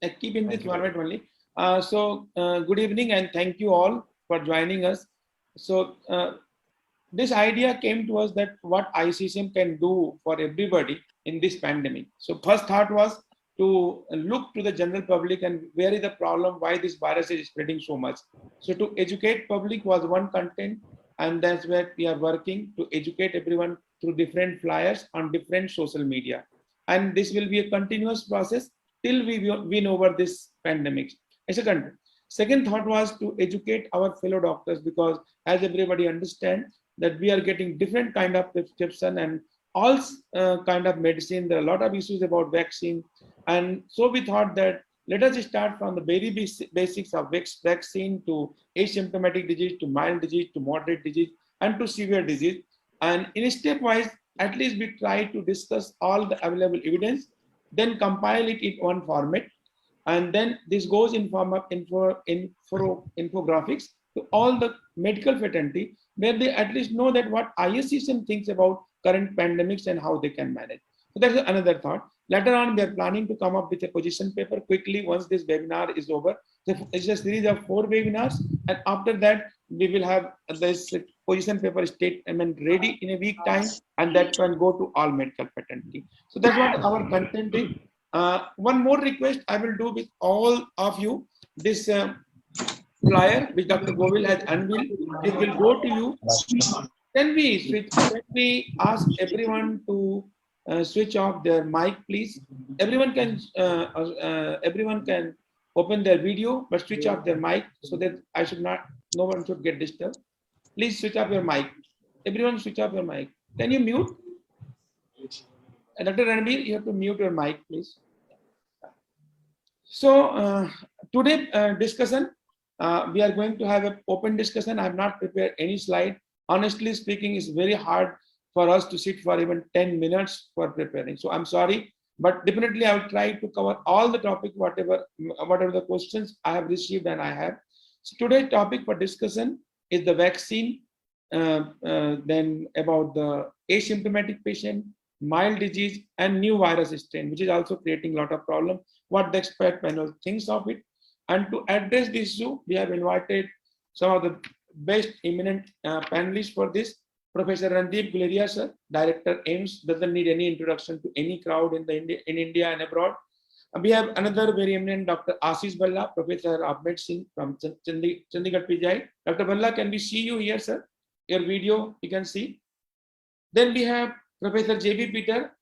keep in this format only. Good evening and thank you all for joining us. So this idea came to us that what ISCCM can do for everybody in this pandemic. So first thought was to look to the general public and where is the problem, why this virus is spreading so much. So to educate public was one content, and that's where we are working to educate everyone through different flyers on different social media. And this will be a continuous process till we win over this pandemic. Second thought was to educate our fellow doctors, because as everybody understands that we are getting different kind of prescription and all kind of medicine. There are a lot of issues about vaccine. And so we thought that let us start from the very basics of vaccine to asymptomatic disease, to mild disease, to moderate disease, and to severe disease. And in stepwise, at least we try to discuss all the available evidence, then compile it in one format. And then this goes in form of infographics to all the medical fraternity, where they at least know that what ISCCM thinks about current pandemics and how they can manage. So that's another thought. Later on, we are planning to come up with a position paper quickly once this webinar is over. So it's a series of 4 webinars, and after that, we will have this position paper statement ready in a week time, and that can go to all medical fraternity. So that's what our content is. One more request I will do with all of you. This flyer which Dr. Govil has unveiled, it will go to you. Can we ask everyone to switch off their mic, please? Everyone can open their video, but switch off their mic so that no one should get disturbed. Please switch off your mic. Everyone switch off your mic. Can you mute? Dr. Ranbir, you have to mute your mic, please. So today discussion, we are going to have an open discussion. I have not prepared any slide. Honestly speaking, it's very hard for us to sit for even 10 minutes for preparing. So I'm sorry, but definitely I will try to cover all the topic, whatever the questions I have received and I have. So today's topic for discussion is the vaccine, then about the asymptomatic patient, mild disease, and new virus strain, which is also creating a lot of problem. What the expert panel thinks of it. And to address this issue, we have invited some of the best eminent panelists for this. Professor Randeep Guleria, sir, Director AIMS, doesn't need any introduction to any crowd in India and abroad. We have another very eminent Dr. Ashish Balla, Professor of Medicine from Chandigarh PGI. Dr. Balla, can we see you here, sir? Your video, you can see. Then we have Professor J.B. Peter.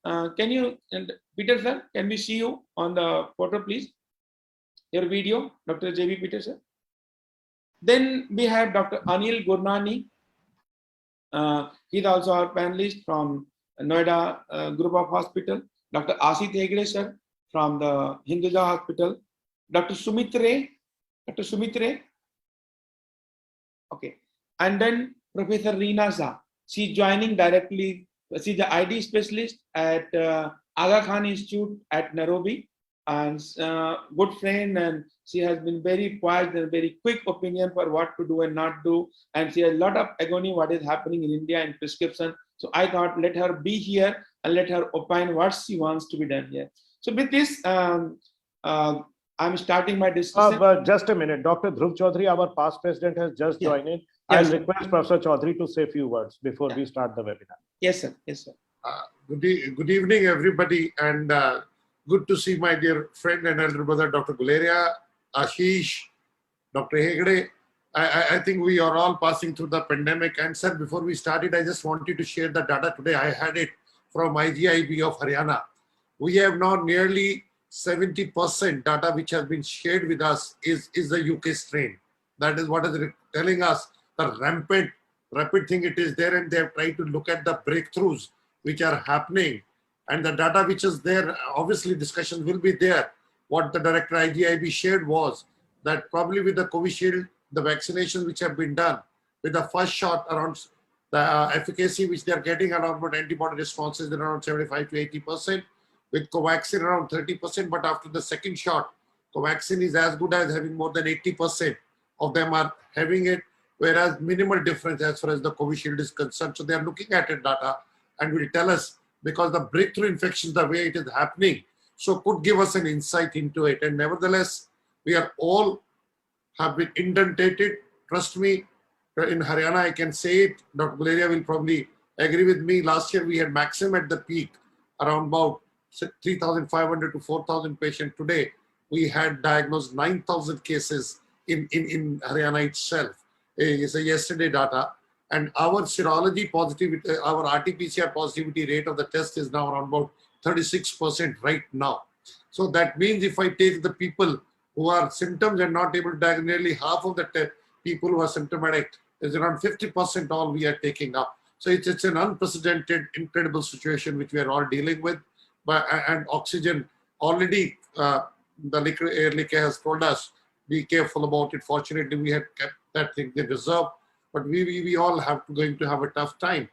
Peter, sir, can we see you on the photo, please? Your video, Dr. J.B. Peter, sir. Then we have Dr. Anil Gurnani. He's also our panelist from Noida Group of Hospital. Dr. Asit Hegde, sir, from the Hinduja Hospital. Dr. Sumitre. Okay. And then Professor Reena Shah. She's joining directly. She's the ID specialist at Aga Khan Institute at Nairobi, and good friend, and she has been very quiet and very quick opinion for what to do and not do, and she has a lot of agony what is happening in India in prescription. So I thought let her be here and let her opine what she wants to be done here. So with this, I'm starting my discussion. But just a minute, Dr. Dhruv Chaudhary, our past president, has just joined in. I'll request Professor Chaudhary to say a few words before we start the webinar. Yes, sir. Yes, sir. Good evening, everybody, and good to see my dear friend and elder brother, Dr. Guleria, Ashish, Dr. Hegde. I think we are all passing through the pandemic. And sir, before we started, I just wanted to share the data today. I had it from IGIB of Haryana. We have now nearly 70% data which has been shared with us is the UK strain. That is what is telling us the rampant, rapid thing it is there, and they have tried to look at the breakthroughs which are happening. And the data which is there, obviously discussions will be there. What the director IGIB shared was that probably with the Covishield, the vaccinations which have been done, with the first shot around the efficacy which they are getting around about antibody responses around 75 to 80%, with Covaxin around 30%, but after the second shot, Covaxin is as good as having more than 80% of them are having it, whereas minimal difference as far as the Covishield is concerned. So they are looking at it data and will tell us, because the breakthrough infections, the way it is happening. so could give us an insight into it. And nevertheless, we are all have been inundated. Trust me, in Haryana, I can say it. Dr. Guleria will probably agree with me. Last year, we had maximum at the peak, around about 3,500 to 4,000 patients. Today, we had diagnosed 9,000 cases in Haryana itself. It's a yesterday data. And our serology positivity, our RT-PCR positivity rate of the test is now around about 36% right now. So that means if I take the people who are symptoms and not able to diagnose, nearly half of the people who are symptomatic, is around 50% all we are taking up. So it's an unprecedented, incredible situation which we are all dealing with. And oxygen already, the Air Liquor has told us, be careful about it. Fortunately, we had kept that thing in reserve, but we all going to have a tough time.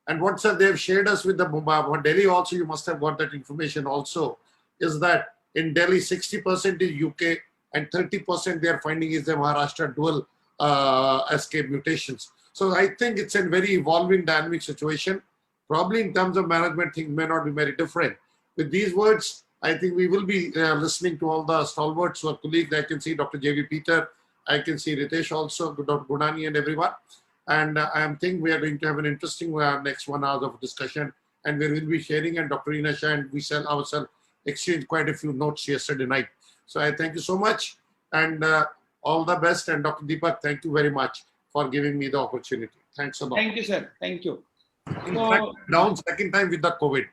And what they have shared us with the Mumbai, Delhi also, you must have got that information also, is that in Delhi, 60% is UK and 30% they are finding is the Maharashtra dual escape mutations. So I think it's a very evolving dynamic situation. Probably in terms of management, things may not be very different. With these words, I think we will be listening to all the stalwarts who are colleagues. I can see Dr. J.V. Peter, I can see Ritesh also, Dr. Gunani and everyone. And I think we are going to have an interesting next 1 hour of discussion. And we will be sharing, and Dr. Ina Shah and we ourselves exchanged quite a few notes yesterday night. So I thank you so much, and all the best. And Dr. Deepak, thank you very much for giving me the opportunity. Thanks a lot. Thank you, sir. Thank you. In fact, down second time with the COVID.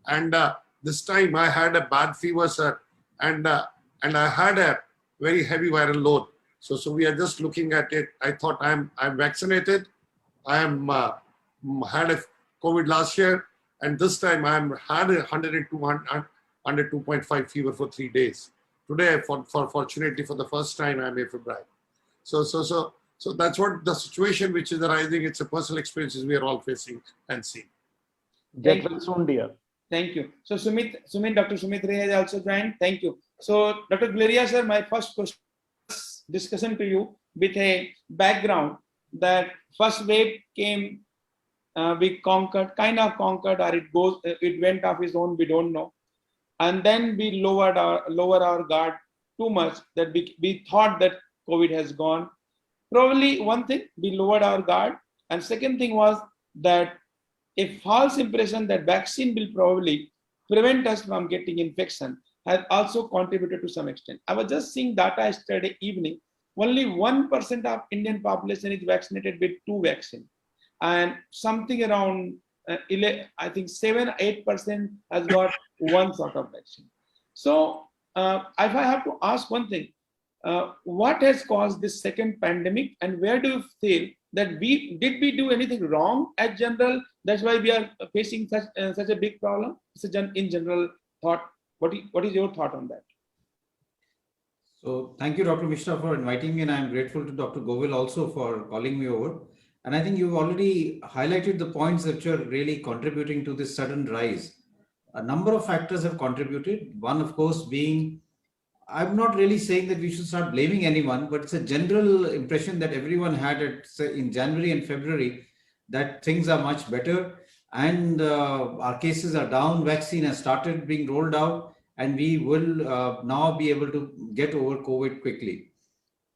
And this time I had a bad fever, sir. And I had a very heavy viral load. So we are just looking at it. I thought I'm vaccinated. I am had a COVID last year, and this time I'm had a 102.5 fever for 3 days. Today, fortunately, for the first time, I'm febrile. So that's what the situation which is arising. It's a personal experiences we are all facing and seeing. Get well soon, dear. Thank you. So Dr. Sumit Ray has also joined. Thank you. So Dr. Guleria, sir, my first question discussion to you with a background that first wave came, we kind of conquered, or it went off its own, we don't know. And then we lower our guard too much that we thought that COVID has gone. Probably one thing, we lowered our guard. And second thing was that a false impression that vaccine will probably prevent us from getting infection has also contributed to some extent. I was just seeing data yesterday evening. Only 1% of Indian population is vaccinated with 2 vaccines. And something around, I think 7-8% has got 1 sort of vaccine. So if I have to ask one thing, what has caused this second pandemic, and where do you feel that did we do anything wrong as general? That's why we are facing such a big problem. In general thought, what is your thought on that? So thank you, Dr. Mishra, for inviting me, and I'm grateful to Dr. Govil also for calling me over. And I think you've already highlighted the points that are really contributing to this sudden rise. A number of factors have contributed. One, of course, being, I'm not really saying that we should start blaming anyone, but it's a general impression that everyone had in January and February that things are much better and our cases are down, vaccine has started being rolled out, and we will now be able to get over COVID quickly.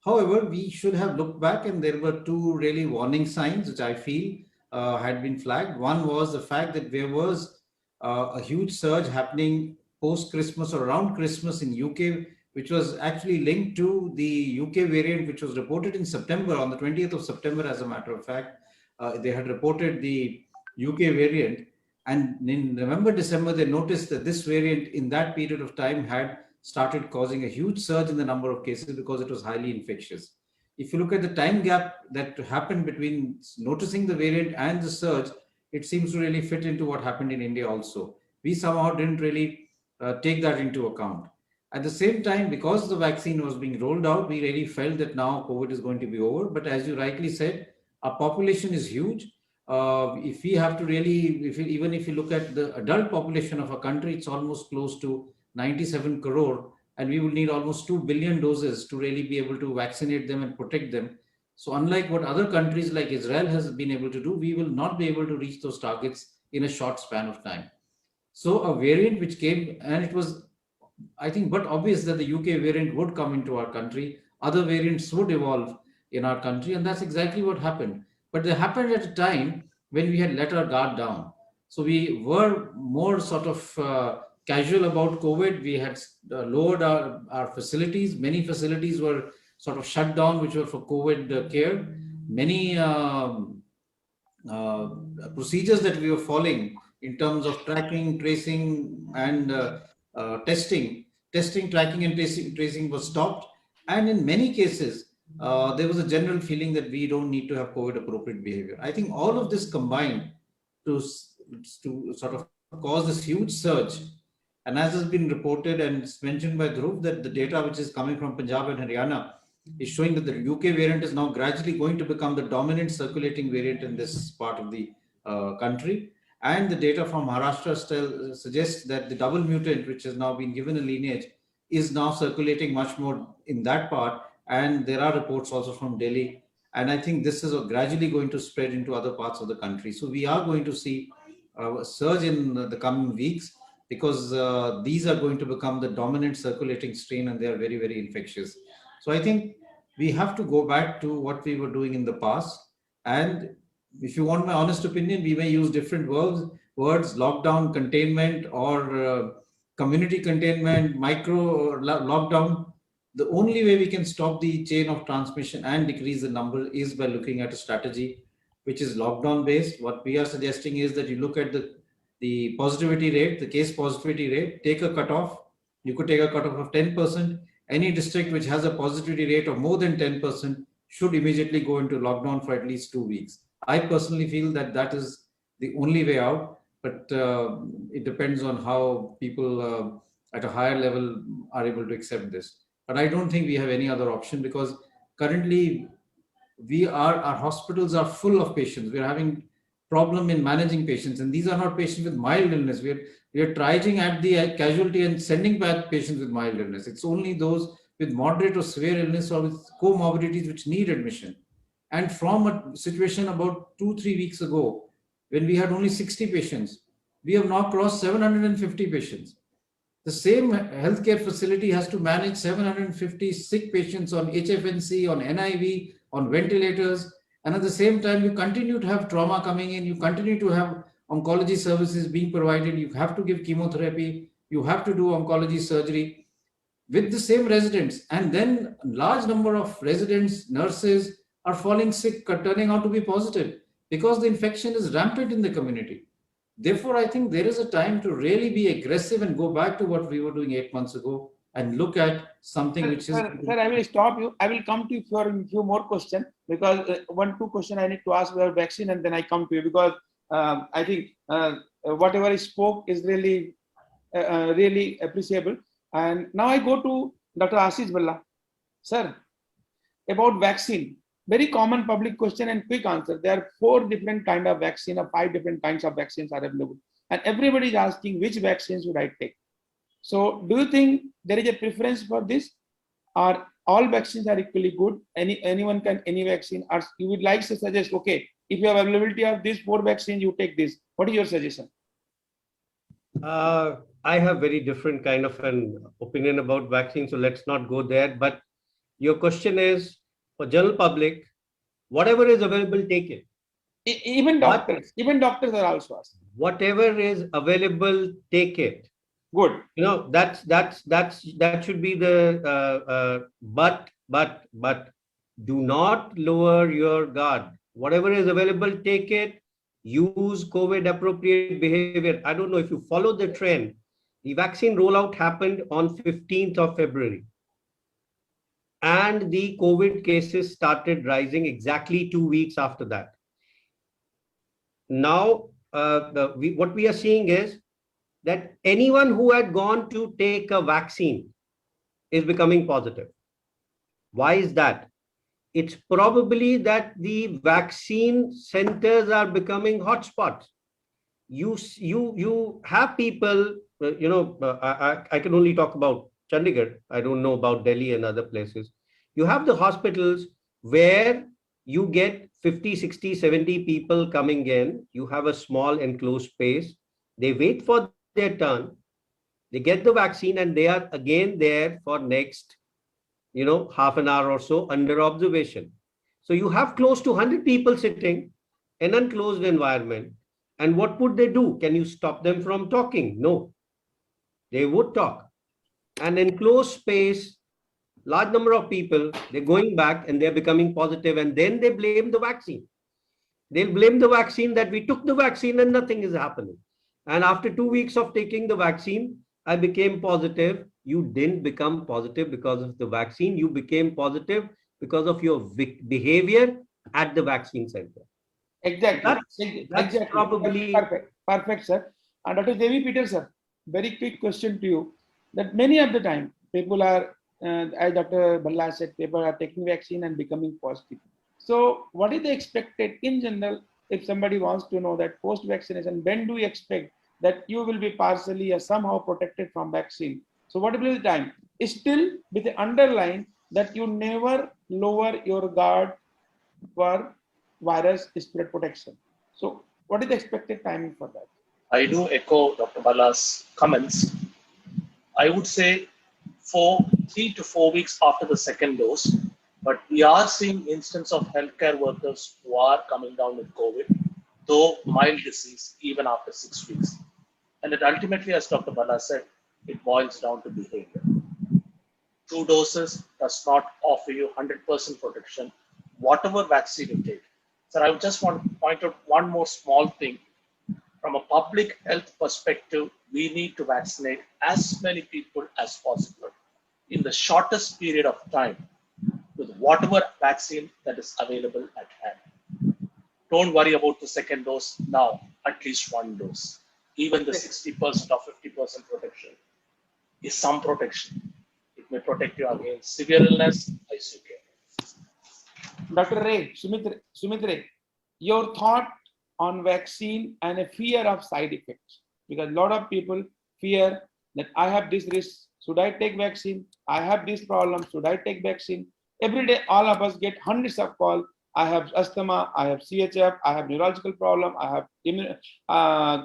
However, we should have looked back, and there were 2 really warning signs which I feel had been flagged. One was the fact that there was a huge surge happening post-Christmas or around Christmas in UK, which was actually linked to the UK variant, which was reported in September, on the 20th of September, as a matter of fact. They had reported the UK variant. And in November, December, they noticed that this variant in that period of time had started causing a huge surge in the number of cases because it was highly infectious. If you look at the time gap that happened between noticing the variant and the surge, it seems to really fit into what happened in India also. We somehow didn't really take that into account. At the same time, because the vaccine was being rolled out, we really felt that now COVID is going to be over. But as you rightly said, our population is huge. If we have to really, even if you look at the adult population of a country, it's almost close to 97 crore, and we will need almost 2 billion doses to really be able to vaccinate them and protect them. So unlike what other countries like Israel has been able to do, we will not be able to reach those targets in a short span of time. So a variant which came, and it was I think, but obvious that the UK variant would come into our country. Other variants would evolve in our country, and that's exactly what happened. But they happened at a time when we had let our guard down. So we were more sort of casual about COVID. We had lowered our facilities. Many facilities were sort of shut down, which were for COVID care. Many uh, procedures that we were following in terms of tracking, tracing, and testing, tracking, and tracing was stopped. And in many cases, there was a general feeling that we don't need to have COVID appropriate behavior. I think all of this combined to sort of cause this huge surge. And as has been reported and mentioned by Dhruv, that the data which is coming from Punjab and Haryana is showing that the UK variant is now gradually going to become the dominant circulating variant in this part of the country. And the data from Maharashtra still suggests that the double mutant, which has now been given a lineage, is now circulating much more in that part. And there are reports also from Delhi. And I think this is gradually going to spread into other parts of the country. So we are going to see a surge in the coming weeks, because these are going to become the dominant circulating strain, and they are very, very infectious. So I think we have to go back to what we were doing in the past. And if you want my honest opinion, we may use different words, lockdown, containment, or community containment, micro lockdown. The only way we can stop the chain of transmission and decrease the number is by looking at a strategy which is lockdown based. What we are suggesting is that you look at the positivity rate, the case positivity rate, take a cutoff. You could take a cutoff of 10%. Any district which has a positivity rate of more than 10% should immediately go into lockdown for at least 2 weeks. I personally feel that that is the only way out, but it depends on how people at a higher level are able to accept this. But I don't think we have any other option, because currently our hospitals are full of patients. We're having problem in managing patients, and these are not patients with mild illness. We are triaging at the casualty and sending back patients with mild illness. It's only those with moderate or severe illness or with comorbidities which need admission. And from a situation about 2-3 weeks ago, when we had only 60 patients, we have now crossed 750 patients. The same healthcare facility has to manage 750 sick patients on HFNC, on NIV, on ventilators. And at the same time, you continue to have trauma coming in, you continue to have oncology services being provided, you have to give chemotherapy, you have to do oncology surgery with the same residents. And then a large number of residents, nurses are falling sick, turning out to be positive, because the infection is rampant in the community. Therefore, I think there is a time to really be aggressive and go back to what we were doing 8 months ago and look at something which is... Sir, I will stop you. I will come to you for a few more questions, because 1-2 questions I need to ask about vaccine, and then I come to you, because I think whatever I spoke is really, really appreciable. And now I go to Dr. Ashish Balla. Sir, about vaccine, very common public question and quick answer. There are 4 different kinds of vaccine, or 5 different kinds of vaccines are available. And everybody is asking which vaccine should I take. So do you think there is a preference for this, or all vaccines are equally good? Anyone can, any vaccine, or you would like to suggest, okay, if you have availability of these 4 vaccines, you take this. What is your suggestion? I have very different kind of an opinion about vaccine, so let's not go there. But your question is, for general public, whatever is available, take it. Even doctors are also asking. Whatever is available, take it. Good. You know, that should be the but do not lower your guard. Whatever is available, take it. Use COVID appropriate behavior. I don't know if you follow the trend. The vaccine rollout happened on 15th of February. And the COVID cases started rising exactly 2 weeks after that. Now, what we are seeing is that anyone who had gone to take a vaccine is becoming positive. Why is that? It's probably that the vaccine centers are becoming hotspots. You have people, I can only talk about Chandigarh. I don't know about Delhi and other places. You have the hospitals where you get 50, 60, 70 people coming in. You have a small enclosed space. They wait for their turn. They get the vaccine and they are again there for next, half an hour or so under observation. So you have close to 100 people sitting in an enclosed environment. And what would they do? Can you stop them from talking? No, they would talk. An enclosed space, large number of people, they're going back and they're becoming positive, and then they blame the vaccine. They'll blame the vaccine that we took the vaccine and nothing is happening. And after 2 weeks of taking the vaccine, I became positive. You didn't become positive because of the vaccine. You became positive because of your behavior at the vaccine center. Exactly. That's Exactly. probably Perfect. Perfect, sir. And Dr. Devi Peter, sir, very quick question to you. That many of the time people are, as Dr. Balla said, people are taking vaccine and becoming positive. So what is the expected in general if somebody wants to know that post-vaccination, when do you expect that you will be partially or somehow protected from vaccine? So what will be the time? Still with the underline that you never lower your guard for virus spread protection. So what is the expected timing for that? I do echo Dr. Balla's comments. I would say 3 to 4 weeks after the second dose, but we are seeing instances of healthcare workers who are coming down with COVID, though mild disease, even after 6 weeks. And it ultimately, as Dr. Balla said, it boils down to behavior. 2 doses does not offer you 100% protection, whatever vaccine you take. Sir, I would just want to point out one more small thing. From a public health perspective, we need to vaccinate as many people as possible in the shortest period of time with whatever vaccine that is available at hand. Don't worry about the second dose now, at least 1 dose. Even the 60% or 50% protection is some protection. It may protect you against severe illness, ICU care. Dr. Ray, Sumit Ray, your thought on vaccine and a fear of side effects, because a lot of people fear that I have this risk, should I take vaccine? I have this problem, should I take vaccine? Every day, all of us get hundreds of calls. I have asthma, I have CHF, I have neurological problem, I have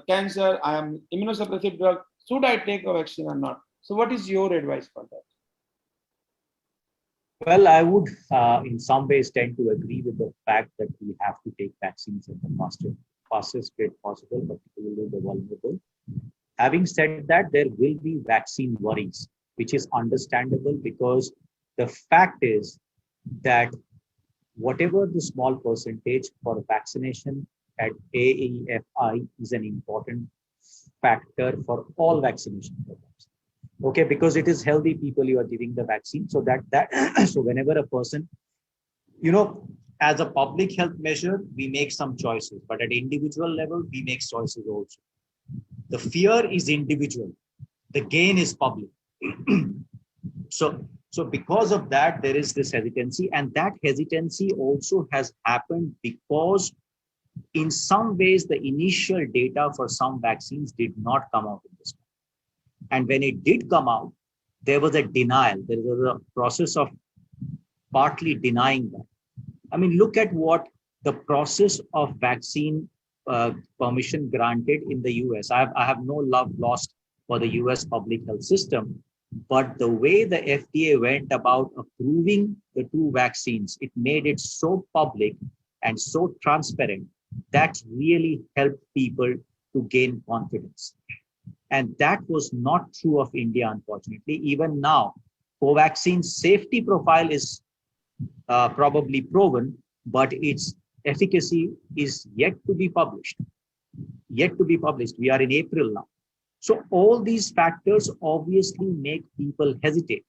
cancer, I am immunosuppressive drug. Should I take a vaccine or not? So what is your advice for that? Well, I would in some ways tend to agree with the fact that we have to take vaccines at the fastest rate possible, particularly the vulnerable. Having said that, there will be vaccine worries, which is understandable because the fact is that whatever the small percentage for vaccination at AEFI is an important factor for all vaccination programs. Okay, because it is healthy people you are giving the vaccine. So so whenever a person, as a public health measure, we make some choices, but at individual level, we make choices also. The fear is individual. The gain is public. So because of that, there is this hesitancy, and that hesitancy also has happened because in some ways, the initial data for some vaccines did not come out in this. And when it did come out, there was a denial. There was a process of partly denying that. I mean, look at what the process of vaccine permission granted in the US. I have no love lost for the US public health system, but the way the FDA went about approving the 2 vaccines, it made it so public and so transparent that really helped people to gain confidence. And that was not true of India, unfortunately. Even now, Covaxin's safety profile is probably proven, but its efficacy is yet to be published. Yet to be published. We are in April now. So all these factors obviously make people hesitate.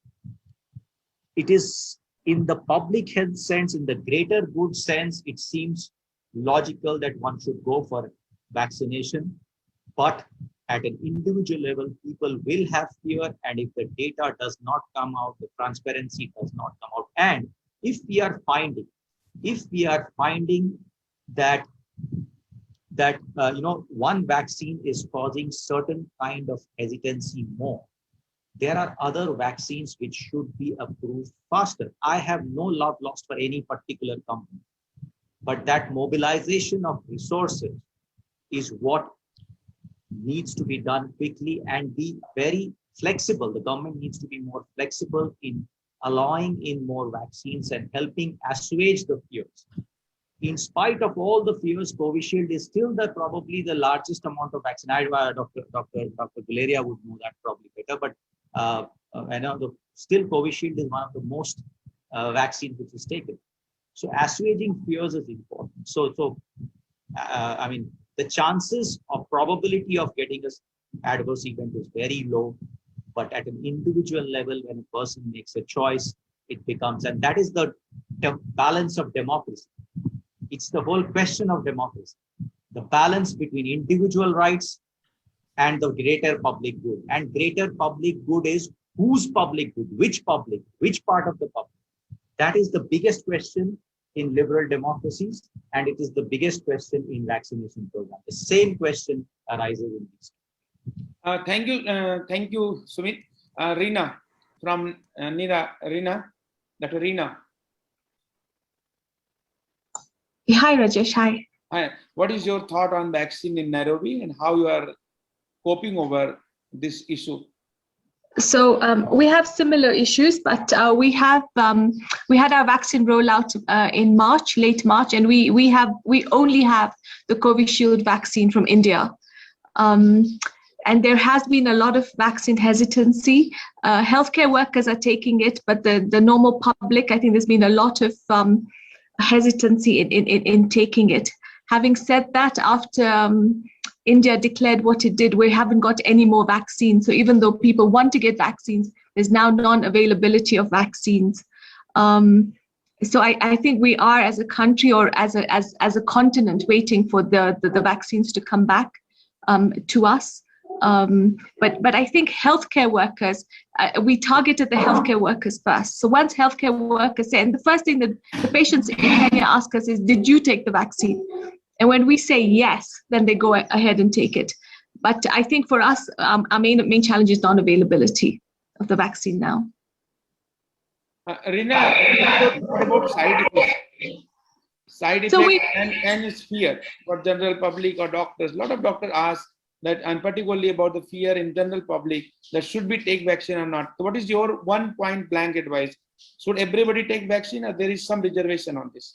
It is in the public health sense, in the greater good sense, it seems logical that one should go for vaccination, but at an individual level, people will have fear, and if the data does not come out, the transparency does not come out, and if we are finding that one vaccine is causing certain kind of hesitancy more, there are other vaccines which should be approved faster. I have no love lost for any particular company, but that mobilization of resources is what needs to be done quickly and be very flexible. The government needs to be more flexible in allowing in more vaccines and helping assuage the fears. In spite of all the fears, Covishield is still probably the largest amount of vaccine. Dr. Guleria would know that probably better, but I know still Covishield is one of the most vaccines which is taken. So assuaging fears is important. I mean, the chances of probability of getting an adverse event is very low, but at an individual level, when a person makes a choice, it becomes, and that is the balance of democracy. It's the whole question of democracy, the balance between individual rights and the greater public good. And greater public good is whose public good, which part of the public. That is the biggest question in liberal democracies, and it is the biggest question in vaccination program. The same question arises in these. Thank you, Sumit. Reena from Reena, Dr. Reena. Hi, Rajesh. Hi. Hi. What is your thought on vaccine in Nairobi and how you are coping over this issue? So we have similar issues, but we had our vaccine rollout in March, late March, and we only have the Covishield vaccine from India. And there has been a lot of vaccine hesitancy. Healthcare workers are taking it, but the normal public, I think there's been a lot of hesitancy in taking it. Having said that, after India declared what it did, we haven't got any more vaccines. So even though people want to get vaccines, there's now non-availability of vaccines. So I think we are, as a country or as a continent, waiting for the vaccines to come back to us. But I think healthcare workers, we targeted the healthcare workers first. So once healthcare workers say, and the first thing that the patients in Kenya ask us is, did you take the vaccine? And when we say yes, then they go ahead and take it. But I think for us, our main challenge is non-availability of the vaccine now. Reena, what about side effects? Side effects and its fear for general public or doctors. A lot of doctors ask that, and particularly about the fear in general public, that should we take vaccine or not? So what is your one point blank advice? Should everybody take vaccine, or there is some reservation on this?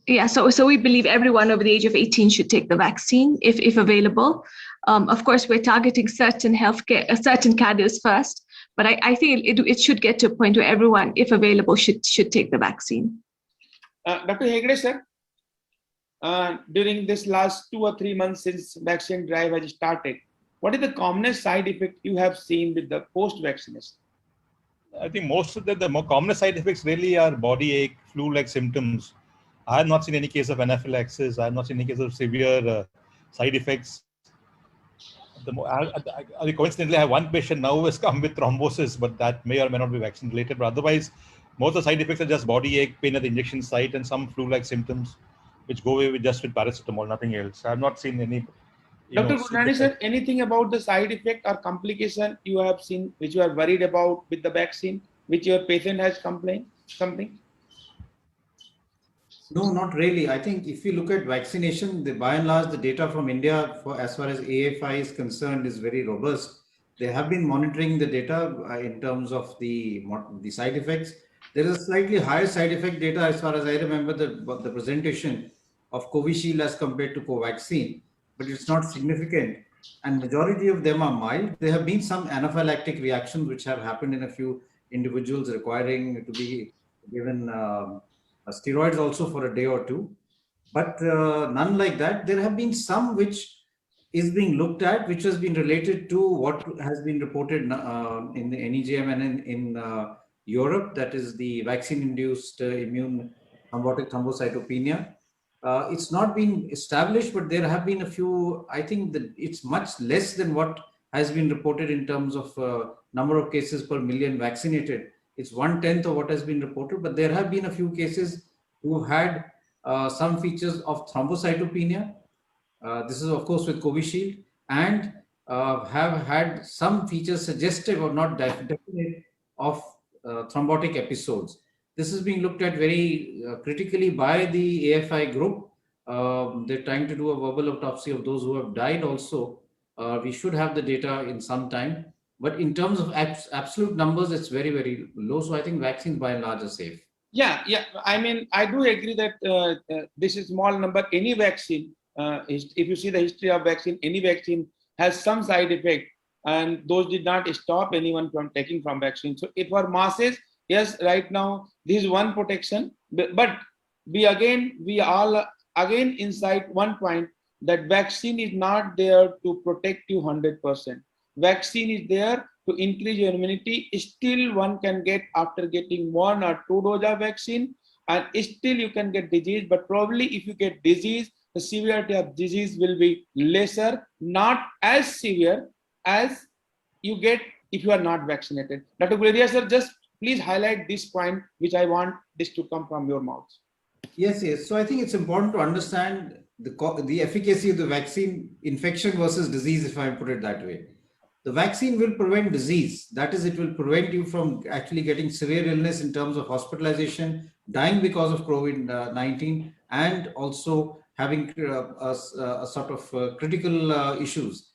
Yeah, so we believe everyone over the age of 18 should take the vaccine if available. Of course, we're targeting certain cadres first, but I think it should get to a point where everyone, if available, should take the vaccine. Dr. Hegde, sir, during this last 2 or 3 months since vaccine drive has started, what is the commonest side effect you have seen with the post-vaccination? I think most of the more common side effects really are body ache, flu-like symptoms. I have not seen any case of anaphylaxis. I have not seen any case of severe side effects. Coincidentally, I have one patient now who has come with thrombosis, but that may or may not be vaccine related. But otherwise, most of the side effects are just body ache, pain at the injection site, and some flu-like symptoms, which go away with paracetamol, nothing else. I have not seen any. Dr. Gurnani, sir, anything about the side effect or complication you have seen, which you are worried about with the vaccine, which your patient has complained, something? No, not really. I think if you look at vaccination, by and large, the data from India, as far as AFI is concerned, is very robust. They have been monitoring the data in terms of the side effects. There is a slightly higher side effect data, as far as I remember, the presentation of Covishield as compared to Covaxin, but it's not significant. And majority of them are mild. There have been some anaphylactic reactions which have happened in a few individuals requiring to be given steroids also for a day or two, but none like that. There have been some which is being looked at, which has been related to what has been reported in the NEJM and in Europe, that is the vaccine-induced immune thrombocytopenia. It's not been established, but there have been a few. I think that it's much less than what has been reported in terms of number of cases per million vaccinated. It's 1/10 of what has been reported, but there have been a few cases who had some features of thrombocytopenia. This is, of course, with Covishield, and have had some features suggestive or not definite of thrombotic episodes. This is being looked at very critically by the AFI group. They're trying to do a verbal autopsy of those who have died also. We should have the data in some time. But in terms of absolute numbers, it's very, very low. So I think vaccines by and large are safe. Yeah, yeah. I mean, I do agree that this is small number. Any vaccine, if you see the history of vaccine, any vaccine has some side effect, and those did not stop anyone from taking from vaccine. So if for masses, yes, right now this is one protection, but we all again inside one point that vaccine is not there to protect you 100%. Vaccine is there to increase your immunity. Still one can get after getting 1 or 2 doses of vaccine, and still you can get disease, but probably if you get disease, the severity of disease will be lesser, not as severe as you get if you are not vaccinated. Dr. Guleria sir, just please highlight this point, which I want this to come from your mouth. Yes, yes. So I think it's important to understand the efficacy of the vaccine, infection versus disease, if I put it that way. The vaccine will prevent disease. That is, it will prevent you from actually getting severe illness in terms of hospitalization, dying because of COVID-19, and also having a sort of critical issues.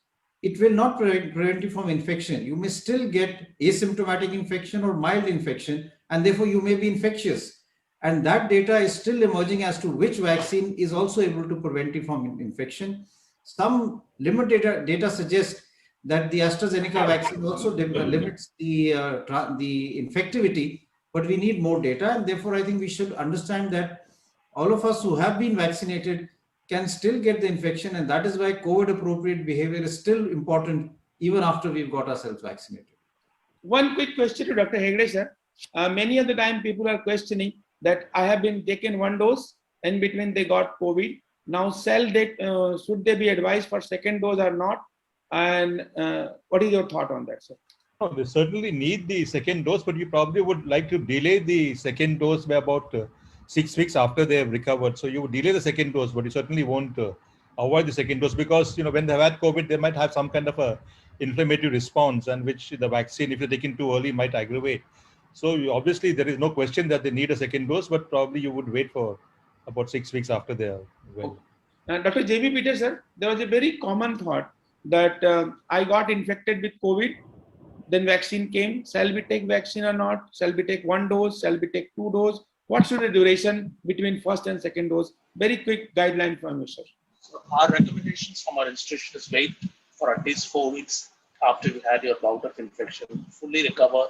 It will not prevent you from infection. You may still get asymptomatic infection or mild infection, and therefore you may be infectious. And that data is still emerging as to which vaccine is also able to prevent you from infection. Some limited data suggest that the AstraZeneca vaccine also limits the infectivity, but we need more data. And therefore, I think we should understand that all of us who have been vaccinated can still get the infection. And that is why COVID-appropriate behavior is still important even after we've got ourselves vaccinated. One quick question to Dr. Hegde, sir. Many of the time people are questioning that I have been taken 1 dose, in between they got COVID. Now, should they be advised for second dose or not? And what is your thought on that, sir? No, they certainly need the second dose, but you probably would like to delay the second dose by about 6 weeks after they have recovered. So you would delay the second dose, but you certainly won't avoid the second dose, because when they've had COVID, they might have some kind of a inflammatory response, and which the vaccine, if you're taken too early, might aggravate. So obviously there is no question that they need a second dose, but probably you would wait for about 6 weeks after they are well. Dr. J.B. Peters, sir, there was a very common thought that I got infected with COVID, then vaccine came. Shall we take vaccine or not? Shall we take 1 dose? Shall we take 2 doses? What should the duration between first and second dose? Very quick guideline from you, sir. So our recommendations from our institution is wait for at least 4 weeks after you had your bout of infection, fully recover,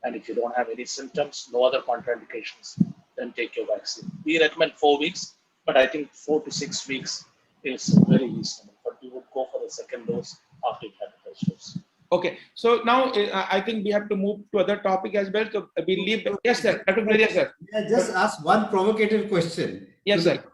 and if you don't have any symptoms, no other contraindications, then take your vaccine. We recommend 4 weeks, but I think 4 to 6 weeks is very reasonable. But we would go for the second dose after you had the first dose. Okay, so now I think we have to move to other topic as well. So we leave. Yes, sir. Dr. Guleria, sir. Yeah, just ask one provocative question. Yes, sir.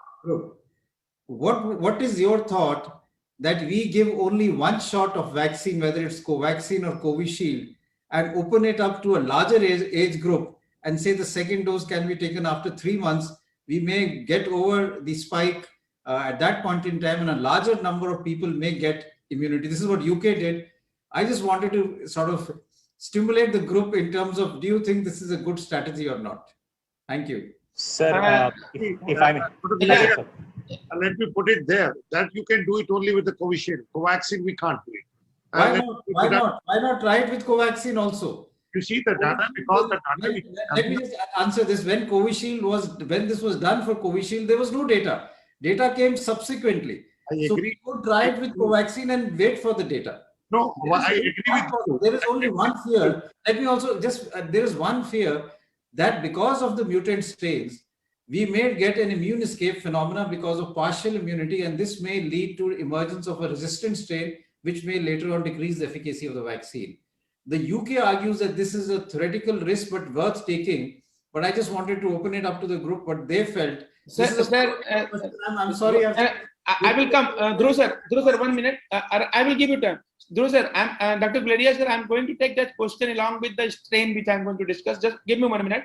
What is your thought that we give only 1 shot of vaccine, whether it's Covaxin or Covishield, and open it up to a larger age group and say the second dose can be taken after 3 months? We may get over the spike at that point in time, and a larger number of people may get immunity. This is what UK did. I just wanted to sort of stimulate the group in terms of, do you think this is a good strategy or not? Thank you. Sir, if I may. Let me put it there, that you can do it only with the Covishield. Covaxin, we can't do it. Why not? Why not? Why not try it with Covaxin also? You see the data, because the data... Let me just answer this. When this was done for Covishield, there was no data. Data came subsequently. So we could try it with Covaxin and wait for the data. No, I agree with you. There is only one fear. Let me also just, there is one fear that because of the mutant strains, we may get an immune escape phenomena because of partial immunity, and this may lead to emergence of a resistant strain, which may later on decrease the efficacy of the vaccine. The UK argues that this is a theoretical risk, but worth taking. But I just wanted to open it up to the group, what they felt. I'm sorry. I will come. Dhruv sir, 1 minute. I will give you time. Dhruv sir, Dr. Guleria sir, I'm going to take that question along with the strain which I'm going to discuss. Just give me 1 minute.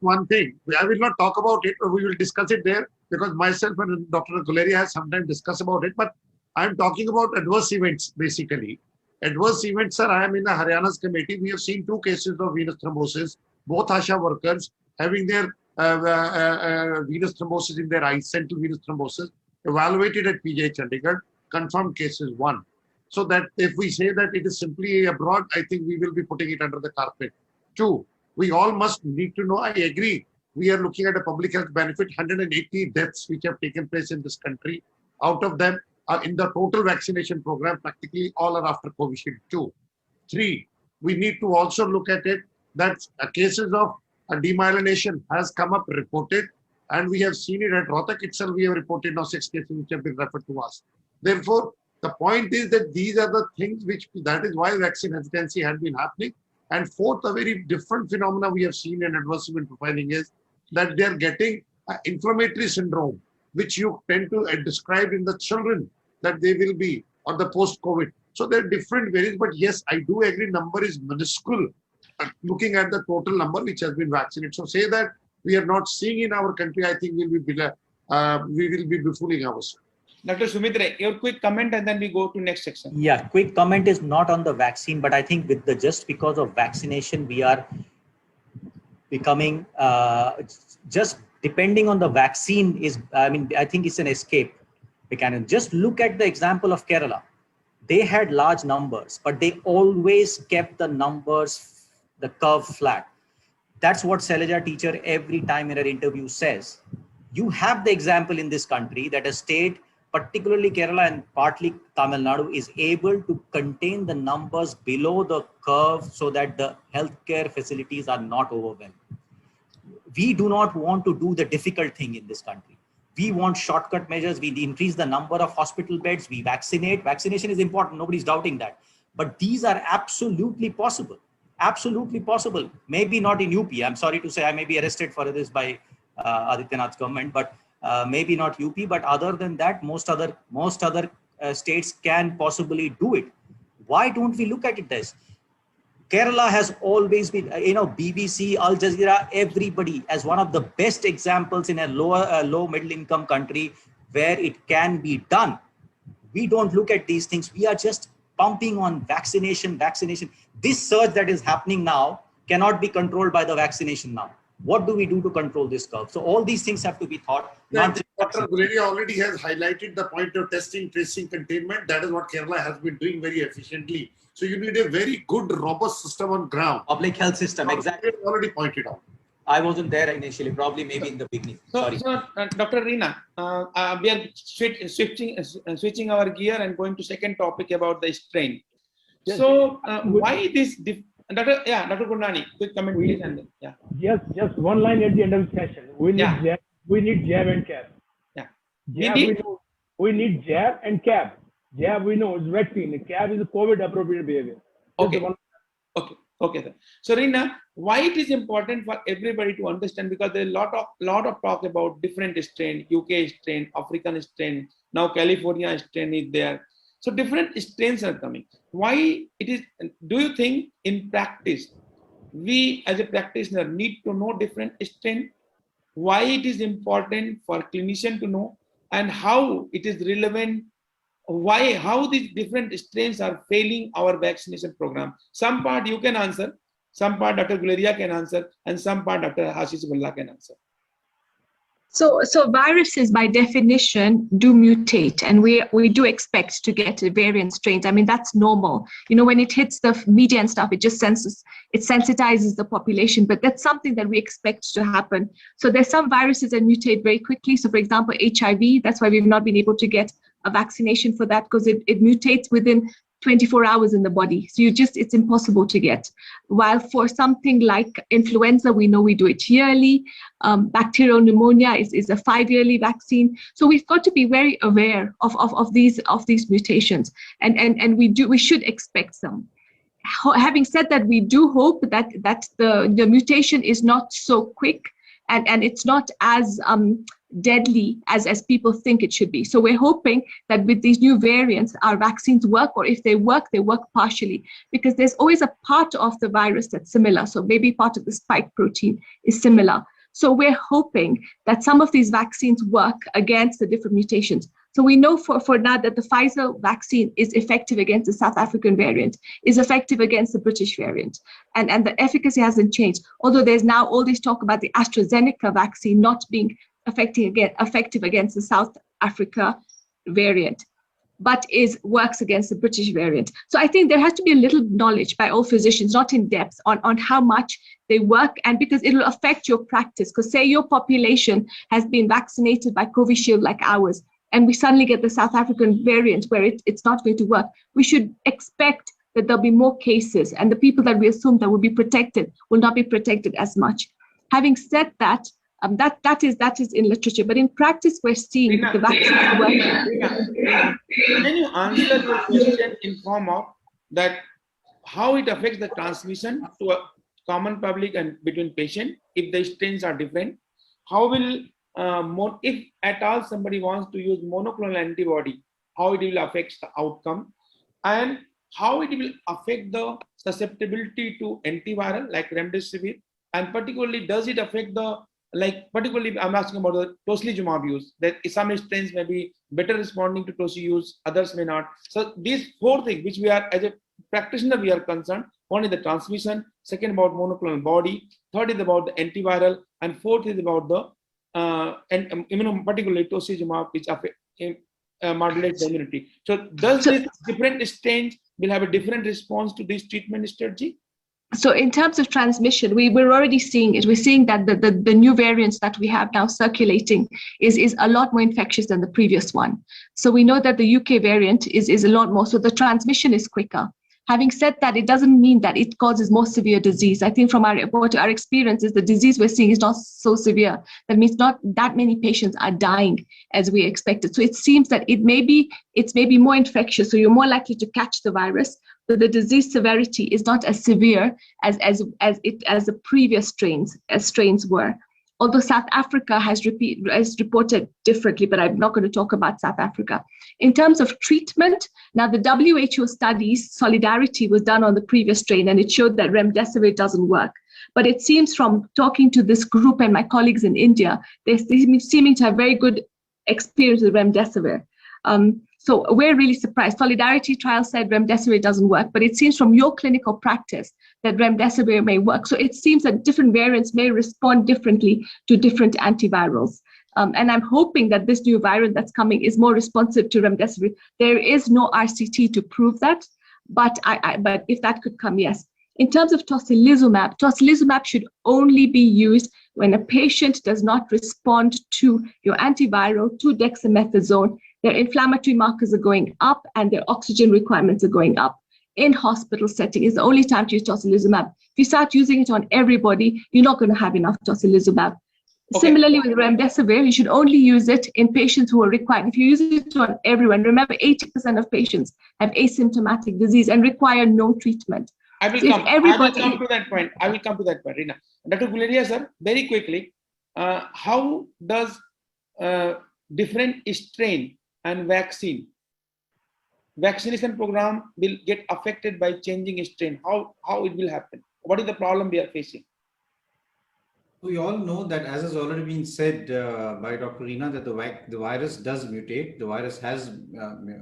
One thing, I will not talk about it, or we will discuss it there, because myself and Dr. Guleria has sometimes discussed about it, but I'm talking about adverse events, basically. Adverse events, sir, I am in the Haryana's committee. We have seen 2 cases of venous thrombosis, both ASHA workers having their venous thrombosis in their eyes, central venous thrombosis, evaluated at PJ Chandigarh, confirmed cases 1. so that if we say that it is simply abroad, I think we will be putting it under the carpet. Two, we all must need to know, I agree, we are looking at a public health benefit, 180 deaths which have taken place in this country. Out of them, in the total vaccination program, practically all are after Covishield 2. Three, we need to also look at it that cases of demyelination has come up reported, and we have seen it at Rohtak itself. We have reported now 6 cases which have been referred to us. Therefore, the point is that these are the things which, that is why vaccine hesitancy has been happening. And fourth, a very different phenomena we have seen in adverse event profiling is that they are getting inflammatory syndrome, which you tend to describe in the children that they will be or the post-COVID. So there are different variants, but yes, I do agree number is minuscule looking at the total number which has been vaccinated. So say that we are not seeing in our country, I think we will be befooling ourselves. Dr. Sumitra, your quick comment and then we go to next section. Yeah, quick comment is not on the vaccine, but I think with the just because of vaccination, we are becoming just depending on the vaccine is, I mean, I think it's an escape mechanism. Just look at the example of Kerala. They had large numbers, but they always kept the numbers, the curve flat. That's what Shailaja teacher every time in her interview says. You have the example in this country that a state, particularly Kerala and partly Tamil Nadu, is able to contain the numbers below the curve so that the healthcare facilities are not overwhelmed. We do not want to do the difficult thing in this country. We want shortcut measures. We increase the number of hospital beds. We vaccinate. Vaccination is important. Nobody's doubting that. But these are absolutely possible. Absolutely possible. Maybe not in UP. I'm sorry to say I may be arrested for this by Adityanath's government, but maybe not UP. But other than that, most other states can possibly do it. Why don't we look at it this? Kerala has always been, BBC, Al Jazeera, everybody as one of the best examples in a low middle income country where it can be done. We don't look at these things. We are just pumping on vaccination. This surge that is happening now cannot be controlled by the vaccination now. What do we do to control this curve? So all these things have to be thought. Dr. Guleria already has highlighted the point of testing, tracing, containment. That is what Kerala has been doing very efficiently. So you need a very good, robust system on ground. Public health system, exactly. Already pointed out. I wasn't there initially, probably maybe in the beginning. Sorry. So Dr. Reena, we are switching our gear and going to second topic about the strain. Yes. So why this, Dr. Gurnani, quick comment please. And then, yeah. Just one line at the end of the session. We need jab and cap. Yeah. We need jab and cap. Jab we know is vaccine. Cap is a COVID appropriate behavior. Okay. Sir. So Reena, why it is important for everybody to understand, because there is a lot of talk about different strain, UK strain, African strain, now California strain is there. So different strains are coming. Why it is? Do you think in practice we as a practitioner need to know different strain? Why it is important for clinician to know, and how it is relevant? How these different strains are failing our vaccination program? Some part you can answer, some part Dr. Guleria can answer, and some part Dr. Ashish Bhalla can answer. So viruses by definition do mutate, and we do expect to get variant strains. I mean, that's normal. When it hits the media and stuff, it just sensitizes the population, but that's something that we expect to happen. So there's some viruses that mutate very quickly. So for example, HIV, that's why we've not been able to get a vaccination for that, because it mutates within 24 hours in the body. So it's impossible to get. While for something like influenza, we know we do it yearly. Bacterial pneumonia is a 5-yearly vaccine. So we've got to be very aware of these mutations, and we should expect some. Having said that, we do hope that the mutation is not so quick and it's not as deadly as people think it should be. So we're hoping that with these new variants, our vaccines work, or if they work partially, because there's always a part of the virus that's similar. So maybe part of the spike protein is similar. So we're hoping that some of these vaccines work against the different mutations. So we know for now that the Pfizer vaccine is effective against the South African variant, is effective against the British variant, and the efficacy hasn't changed. Although there's now all this talk about the AstraZeneca vaccine not being effective against the South Africa variant. but works against the British variant. So I think there has to be a little knowledge by all physicians, not in depth, on how much they work, and because it will affect your practice. Because say your population has been vaccinated by Covishield like ours, and we suddenly get the South African variant where it's not going to work, we should expect that there'll be more cases, and the people that we assume that will be protected will not be protected as much. Having said that, that is in literature, but in practice, we're seeing the vaccines work. Can you answer your question in form of that how it affects the transmission to a common public and between patient if the strains are different? How will if at all somebody wants to use monoclonal antibody, how it will affect the outcome, and how it will affect the susceptibility to antiviral like remdesivir, and particularly does it affect the, like particularly I'm asking about the tocilizumab use, that some strains may be better responding to toci use, others may not. So these four things which we are, as a practitioner, we are concerned. One is the transmission, second about monoclonal body, third is about the antiviral, and fourth is about the particularly tocilizumab, which modulates the immunity. So does this different strains will have a different response to this treatment strategy? So in terms of transmission, we're already seeing it. We're seeing that the new variants that we have now circulating is a lot more infectious than the previous one. So we know that the UK variant is a lot more, so the transmission is quicker. Having said that, it doesn't mean that it causes more severe disease. I think from our experience is the disease we're seeing is not so severe. That means not that many patients are dying as we expected. So it seems that it's maybe more infectious, so you're more likely to catch the virus, but the disease severity is not as severe as the previous strains were. Although South Africa has reported differently, but I'm not going to talk about South Africa. In terms of treatment, now the WHO studies, Solidarity was done on the previous strain, and it showed that remdesivir doesn't work. But it seems from talking to this group and my colleagues in India, they're seeming to have very good experience with remdesivir. So we're really surprised. Solidarity trial said remdesivir doesn't work, but it seems from your clinical practice that remdesivir may work. So it seems that different variants may respond differently to different antivirals. And I'm hoping that this new variant that's coming is more responsive to remdesivir. There is no RCT to prove that, but if that could come, yes. In terms of tocilizumab should only be used when a patient does not respond to your antiviral, to dexamethasone. Their inflammatory markers are going up and their oxygen requirements are going up. In hospital setting is the only time to use tocilizumab. If you start using it on everybody, you're not going to have enough tocilizumab. Okay. Similarly with remdesivir, you should only use it in patients who are required. If you use it on everyone, remember 80% of patients have asymptomatic disease and require no treatment. I will come to that point, Reena. Dr. Guleria, sir, very quickly, how does different strain and vaccination program will get affected by changing strain? How it will happen? What is the problem we are facing? We all know that, as has already been said by Dr. Reena, that the virus does mutate. The virus has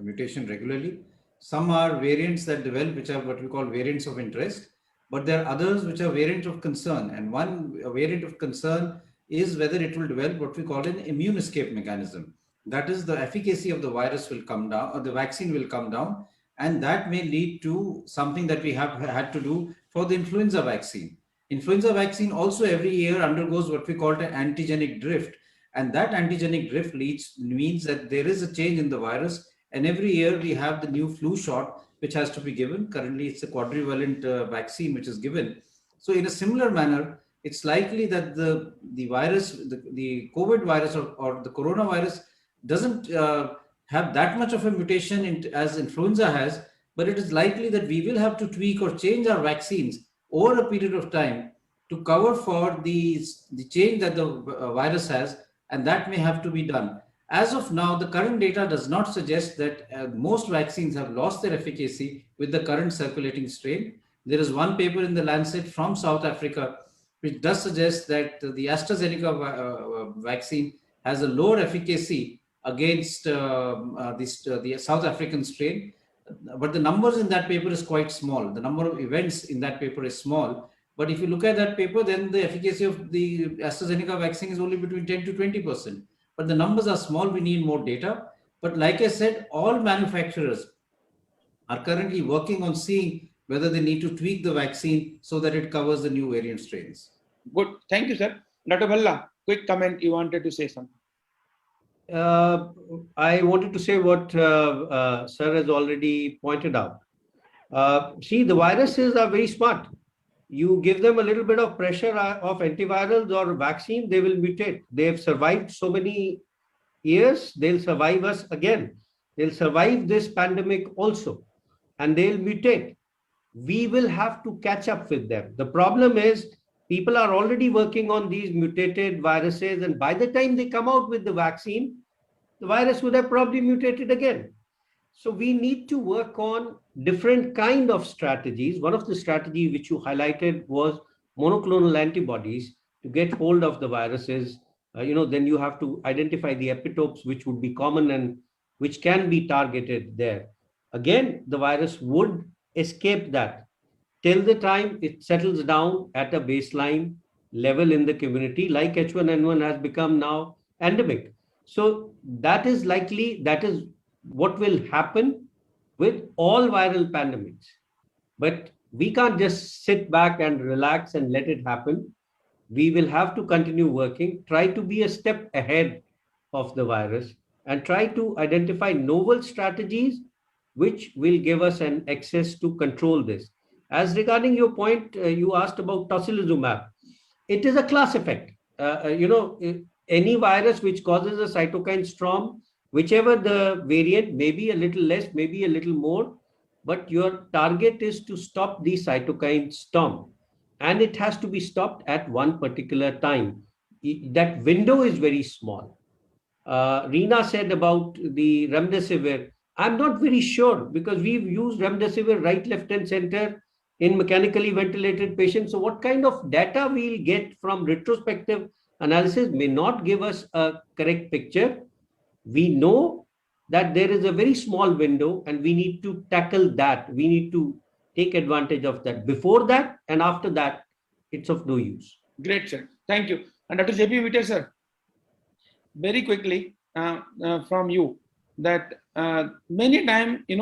mutation regularly. Some are variants that develop, which are what we call variants of interest, but there are others which are variants of concern. And one variant of concern is whether it will develop what we call an immune escape mechanism. That is, the efficacy of the virus will come down, or the vaccine will come down, and that may lead to something that we have had to do for the influenza vaccine. Influenza vaccine also every year undergoes what we call an antigenic drift, and that antigenic drift means that there is a change in the virus, and every year we have the new flu shot which has to be given. Currently, it's a quadrivalent vaccine which is given. So in a similar manner, it's likely that the virus, the COVID virus or the coronavirus doesn't have that much of a mutation as influenza has, but it is likely that we will have to tweak or change our vaccines over a period of time to cover for the change that the virus has, and that may have to be done. As of now, the current data does not suggest that most vaccines have lost their efficacy with the current circulating strain. There is one paper in the Lancet from South Africa which does suggest that the AstraZeneca vaccine has a lower efficacy against the South African strain, but the numbers in that paper is quite small. The number of events in that paper is small, but if you look at that paper, then the efficacy of the AstraZeneca vaccine is only between 10 to 20%. But the numbers are small, we need more data. But like I said, all manufacturers are currently working on seeing whether they need to tweak the vaccine so that it covers the new variant strains. Good. Thank you, sir. Dr. Bhalla, quick comment. You wanted to say something. I wanted to say what Sir has already pointed out. See, the viruses are very smart. You give them a little bit of pressure of antivirals or vaccine, they will mutate. They have survived so many years, they'll survive us again. They'll survive this pandemic also, and they'll mutate. We will have to catch up with them. The problem is people are already working on these mutated viruses, and by the time they come out with the vaccine, the virus would have probably mutated again. So we need to work on different kind of strategies. One of the strategies which you highlighted was monoclonal antibodies to get hold of the viruses. Then you have to identify the epitopes which would be common and which can be targeted there. Again, the virus would escape that till the time it settles down at a baseline level in the community, like H1N1 has become now endemic. So that is likely, that is what will happen with all viral pandemics. But we can't just sit back and relax and let it happen. We will have to continue working, try to be a step ahead of the virus, and try to identify novel strategies which will give us an access to control this. As regarding your point, you asked about tocilizumab. It is a class effect. Any virus which causes a cytokine storm, whichever the variant, maybe a little less, maybe a little more, but your target is to stop the cytokine storm. And it has to be stopped at one particular time. That window is very small. Reena said about the remdesivir. I'm not very sure because we've used remdesivir right, left, and center in mechanically ventilated patients. So what kind of data we'll get from retrospective analysis may not give us a correct picture. We know that there is a very small window and we need to tackle that. We need to take advantage of that. Before that and after that, it's of no use. Great, sir. Thank you. And Dr. J.P. Vitter, sir, very quickly from you, that many times, a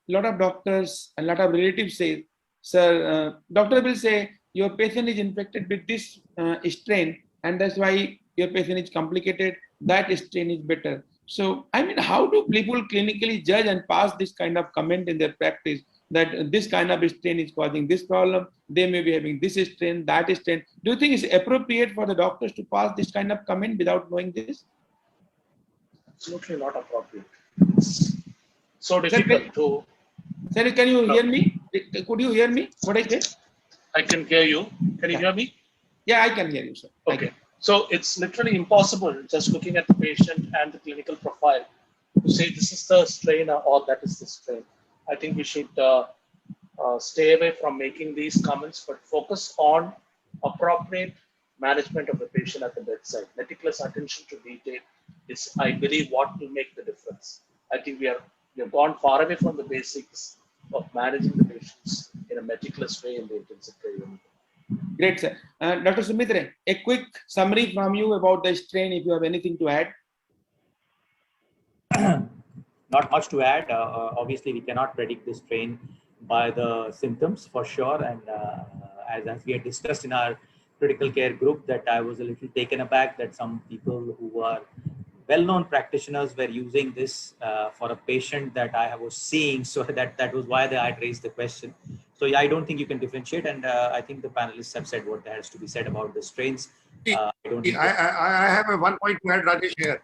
lot of doctors, a lot of relatives say, sir, doctor will say, your patient is infected with this strain, and that's why your patient is complicated, that strain is better. So, how do people clinically judge and pass this kind of comment in their practice that this kind of strain is causing this problem, they may be having this strain, that strain? Do you think it's appropriate for the doctors to pass this kind of comment without knowing this? Absolutely not appropriate. It's so difficult to... Sir, can you hear me? Could you hear me? What I said? I can hear you. Can you hear me? Yeah, I can hear you, sir. Okay. So it's literally impossible just looking at the patient and the clinical profile to say this is the strain or that is the strain. I think we should stay away from making these comments, but focus on appropriate management of the patient at the bedside. Meticulous attention to detail is, I believe, what will make the difference. I think we have gone far away from the basics of managing the patients in a meticulous way in the intensive care unit. Great, sir. Dr. Sumitre, a quick summary from you about the strain, if you have anything to add. Not much to add. Obviously, we cannot predict the strain by the symptoms for sure. And as we had discussed in our critical care group, that I was a little taken aback that some people who are well-known practitioners were using this for a patient that I was seeing. So that was why I had raised the question. So yeah, I don't think you can differentiate. And I think the panelists have said what there has to be said about the strains. I have one point to add, Rajesh, here.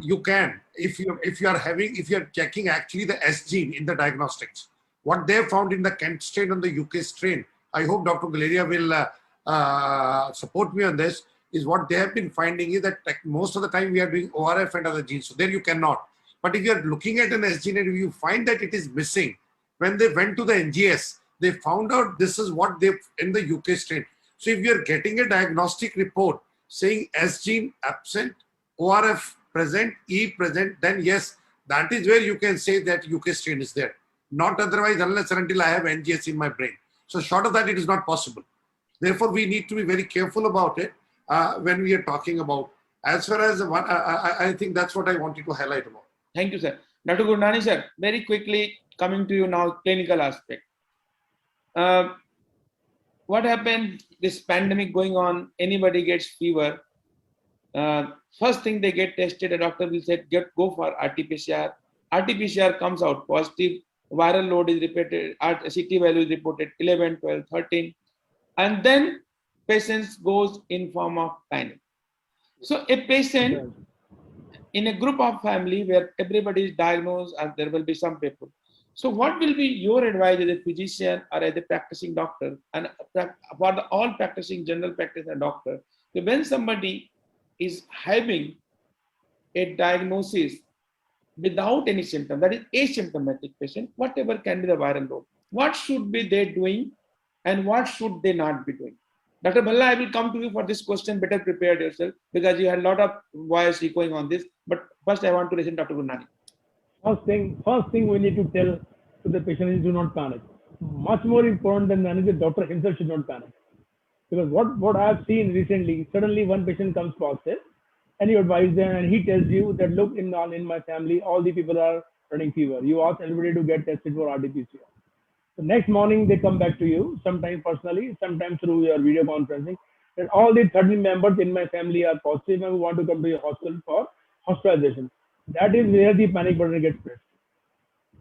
You can, if you're checking actually the S gene in the diagnostics, what they found in the Kent strain and the UK strain, I hope Dr. Guleria will support me on this, is what they have been finding is that most of the time we are doing ORF and other genes. So there you cannot. But if you're looking at an S gene and you find that it is missing, when they went to the NGS, they found out this is what they in the UK strain. So if you're getting a diagnostic report saying S gene absent, ORF present, E present, then yes, that is where you can say that UK strain is there. Not otherwise, unless and until I have NGS in my brain. So short of that, it is not possible. Therefore, we need to be very careful about it when we are talking about. As far as I think that's what I wanted to highlight about. Thank you, sir. Dr. Gurnani, sir, very quickly coming to you now, clinical aspect. What happened? This pandemic going on, anybody gets fever. First thing they get tested, a doctor will say, go for RT-PCR. RT-PCR comes out positive, viral load is repeated, CT value is reported 11, 12, 13. And then patients goes in form of panic. So a patient in a group of family where everybody is diagnosed and there will be some people. So what will be your advice as a physician or as a practicing doctor and for the all practicing general practitioner doctor, when somebody is having a diagnosis without any symptom, that is asymptomatic patient, whatever can be the viral load, what should be they doing and what should they not be doing? Dr. Bhalla, I will come to you for this question. Better prepared yourself because you had a lot of voice echoing on this. But first, I want to listen to Dr. Gurnani. First thing we need to tell to the patient is do not panic. Much more important than that is the doctor himself should not panic. Because what I have seen recently, suddenly one patient comes positive and you advise them and he tells you that look, in my family, all the people are running fever. You ask everybody to get tested for RT-PCR. The next morning they come back to you, sometimes personally, sometimes through your video conferencing, that all the 13 members in my family are positive and we want to come to your hospital for hospitalization. That is where the panic button gets pressed.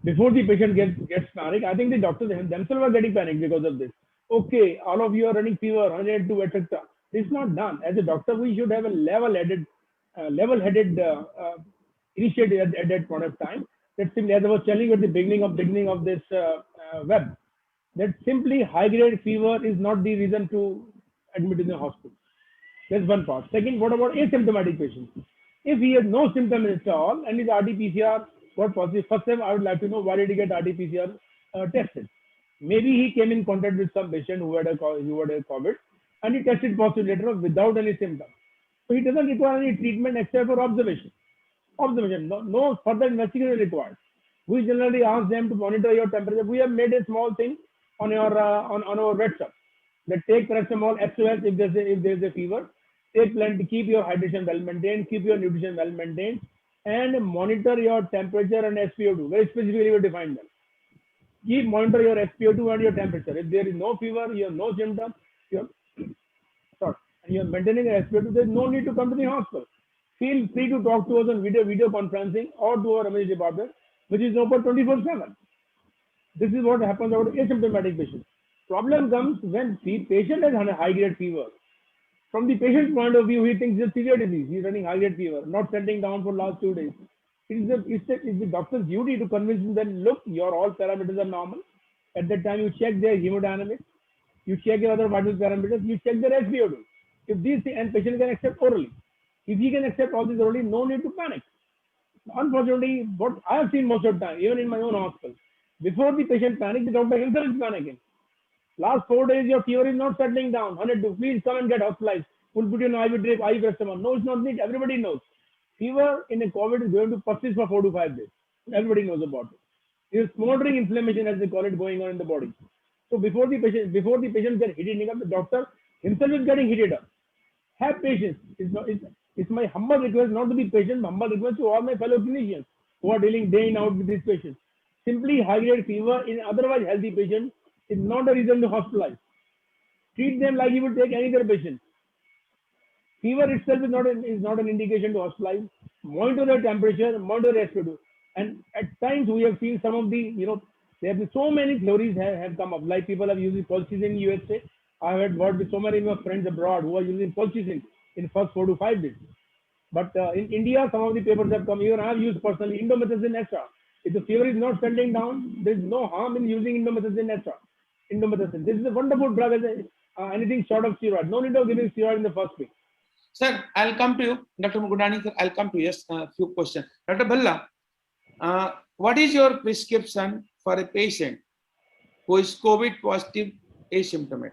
Before the patient gets panic, I think the doctors themselves are getting panicked because of this. Okay, all of you are running fever, 102, etc. This is not done. As a doctor, we should have a level-headed initiative at that point of time. That simply, as I was telling you at the beginning of this web, that simply high-grade fever is not the reason to admit in the hospital. That's one part. Second, what about asymptomatic patients? If he has no symptom at all and his RT-PCR got positive, first time I would like to know why did he get RT-PCR tested? Maybe he came in contact with some patient who had a COVID and he tested positive later on without any symptom. So he doesn't require any treatment except for observation. No further investigation is required. We generally ask them to monitor your temperature. We have made a small thing on our WhatsApp that take paracetamol SOS if there's a fever. Take plenty, keep your hydration well maintained, keep your nutrition well maintained, and monitor your temperature and SpO2. Very specifically, we define them. Keep monitor your SpO2 and your temperature. If there is no fever, you have no symptom, and you're maintaining an SpO2, there's no need to come to the hospital. Feel free to talk to us on video conferencing or to our emergency department, which is open 24/7. This is what happens about asymptomatic patients. Problem comes when the patient has a high-grade fever. From the patient's point of view, he thinks it's a severe disease. He's running high-grade fever, not settling down for last 2 days. It's the doctor's duty to convince him that, look, your all parameters are normal. At that time, you check their hemodynamics, you check your other vital parameters, you check their SpO2. If these things, and patient can accept orally. If he can accept all this orally, no need to panic. Unfortunately, what I have seen most of the time, even in my own hospital, before the patient panics, the doctor himself is panicking. Last 4 days, your fever is not settling down. 102, please come and get hospitalized. We'll put you on IV drip, IV paracetamol. No, it's not needed. Everybody knows. Fever in a COVID is going to persist for 4 to 5 days. Everybody knows about it. There's smoldering inflammation, as they call it, going on in the body. So before the patient gets heated up, the doctor himself is getting heated up. Have patience. It's my humble request not to be patient, humble request to all my fellow clinicians who are dealing day in out with these patients. Simply high-grade fever in otherwise healthy patients is not a reason to hospitalize. Treat them like you would take any other patient. Fever itself is not an indication to hospitalize. Monitor their temperature, monitor their SpO2. And at times we have seen some of the, there have been so many theories have come up. Like people have using colchicine in USA. I have had worked with so many of my friends abroad who are using colchicine in first 4 to 5 days. But in India, some of the papers have come. Even I have used personally indomethacin extra. If the fever is not settling down, there is no harm in using indomethacin extra. Indomethacin. This is a wonderful drug as anything short of steroid. No need of giving steroid in the first week. Sir, I'll come to you. Dr. Mugudani, sir, I'll come to you. Yes, a few questions. Dr. Bhalla, what is your prescription for a patient who is COVID positive asymptomatic?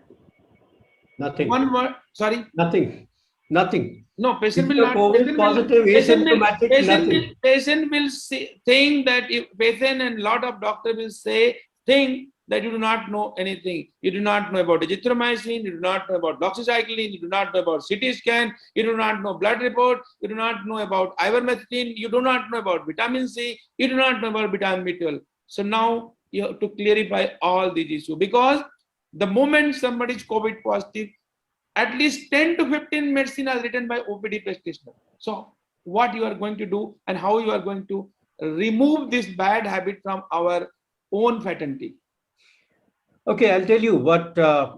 Nothing. One word, sorry? Nothing. No, patient will not. COVID positive, asymptomatic, nothing. Patient will say, think that if patient and lot of doctor will say, think that you do not know anything. You do not know about azithromycin, you do not know about doxycycline, you do not know about CT scan, you do not know blood report, you do not know about ivermectin, you do not know about vitamin C, you do not know about vitamin B12. So now you have to clarify all these issues, because the moment somebody is COVID positive, at least 10 to 15 medicine are written by OPD practitioner. So what you are going to do and how you are going to remove this bad habit from our own fraternity. Okay, I'll tell you what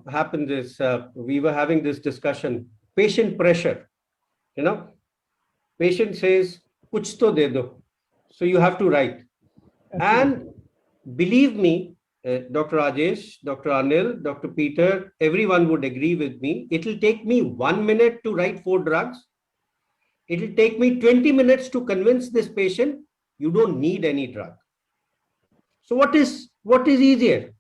happened is we were having this discussion, patient pressure, patient says, kuch to de do. So you have to write. And believe me, Dr. Rajesh, Dr. Anil, Dr. Peter, everyone would agree with me. It'll take me 1 minute to write 4 drugs. It'll take me 20 minutes to convince this patient you don't need any drug. So what is easier?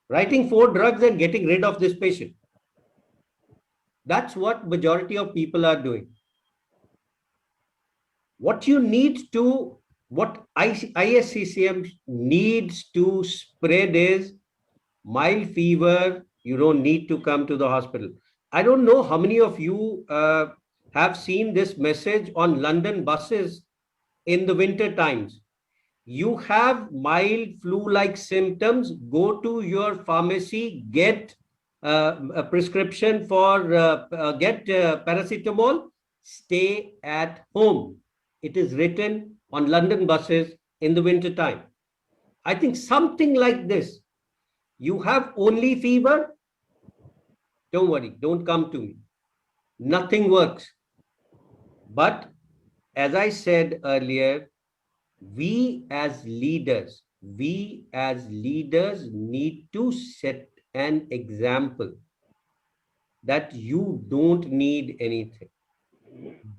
Writing 4 drugs and getting rid of this patient. That's what majority of people are doing. What you need to, what ISCCM needs to spread is mild fever. You don't need to come to the hospital. I don't know how many of you have seen this message on London buses in the winter times. You have mild flu-like symptoms, go to your pharmacy, get a prescription for, get paracetamol, stay at home. It is written on London buses in the winter time. I think something like this. You have only fever, don't worry, don't come to me. Nothing works. But as I said earlier, we as leaders need to set an example that you don't need anything.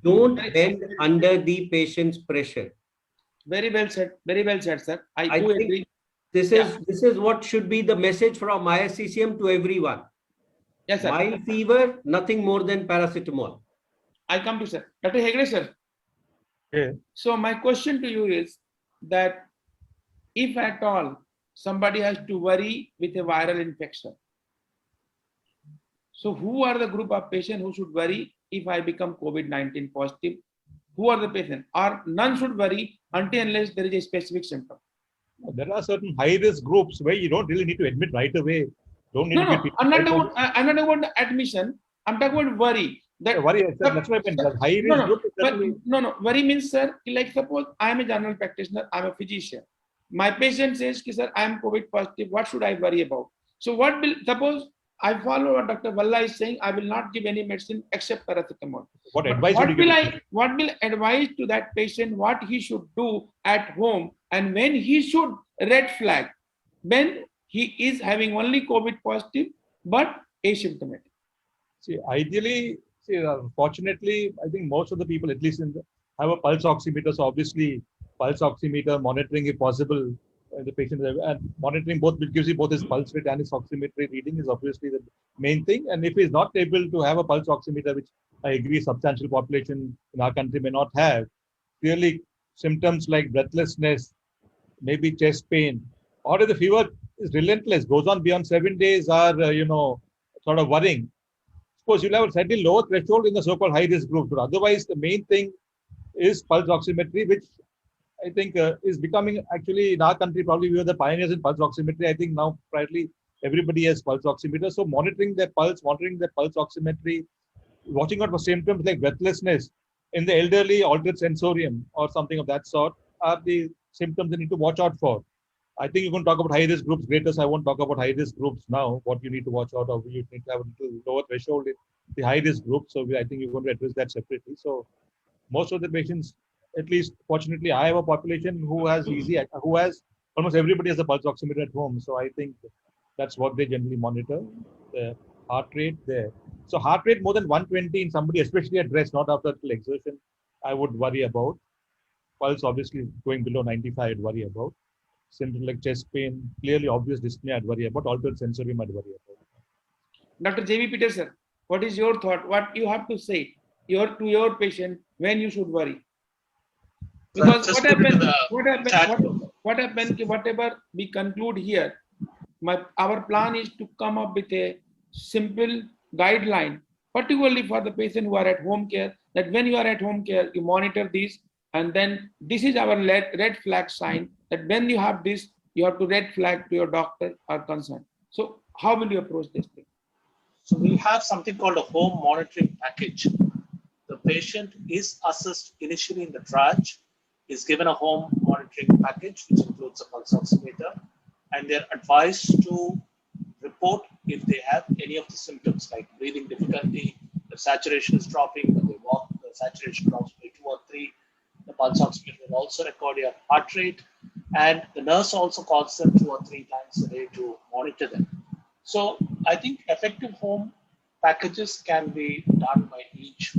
Don't bend under the patient's pressure. Very well said, sir. I do think agree. This is what should be the message from ISCCM to everyone. Yes, sir. Mild fever, nothing more than paracetamol. I come to sir. Dr. Hegde, sir. Yeah. So my question to you is that if at all somebody has to worry with a viral infection, so who are the group of patients who should worry if I become COVID-19 positive? Who are the patients? Or none should worry until unless there is a specific symptom. There are certain high-risk groups where you don't really need to admit right away. Don't need to get people. I'm not about the admission. I'm talking about worry. That worry. That's what I meant. High-risk group is certainly. No. Worry means, sir, like suppose I am a general practitioner. I'm a physician. My patient says, sir, I am COVID positive. What should I worry about? So what will, suppose I follow what Dr. Valla is saying, I will not give any medicine except paracetamol. What advice what will advise to that patient what he should do at home and when he should red flag when he is having only COVID positive but asymptomatic? See, ideally, fortunately, I think most of the people, at least have a pulse oximeter. So obviously, pulse oximeter monitoring, if possible, the patient, and monitoring both, which gives you both his pulse rate and his oximetry reading, is obviously the main thing. And if he's not able to have a pulse oximeter, which I agree substantial population in our country may not have, clearly symptoms like breathlessness, maybe chest pain, or if the fever is relentless, goes on beyond 7 days, are sort of worrying. Of course, you'll have a slightly lower threshold in the so-called high-risk group, but otherwise the main thing is pulse oximetry, which I think is becoming, actually in our country, probably we are the pioneers in pulse oximetry. I think now practically everybody has pulse oximeter. So monitoring their pulse, oximetry, watching out for symptoms like breathlessness in the elderly, altered sensorium or something of that sort are the symptoms they need to watch out for. I think you can talk about high-risk groups later, so I won't talk about high-risk groups now, what you need to watch out of. You need to have a little lower threshold in the high-risk group. So I think you're going to address that separately. So most of the patients, at least fortunately, I have a population who has almost everybody has a pulse oximeter at home. So I think that's what they generally monitor, the heart rate there. So heart rate more than 120 in somebody, especially at rest, not after exertion, I would worry about. Pulse obviously going below 95, I'd worry about. Symptoms like chest pain, clearly obvious dyspnea, I'd worry about. Altered sensorium, I'd worry about. Dr. J.V. Peter, sir, what is your thought? What you have to say to your patient when you should worry? Because what happens, whatever we conclude here, our plan is to come up with a simple guideline, particularly for the patient who are at home care, that when you are at home care, you monitor this, and then this is our red flag sign, that when you have this, you have to red flag to your doctor or concern. So how will you approach this thing? So we have something called a home monitoring package. The patient is assessed initially in the triage, is given a home monitoring package, which includes a pulse oximeter, and they're advised to report if they have any of the symptoms like breathing difficulty, the saturation is dropping, when they walk, the saturation drops by 2 or 3. The pulse oximeter will also record your heart rate, and the nurse also calls them 2 or 3 times a day to monitor them. So I think effective home packages can be done by each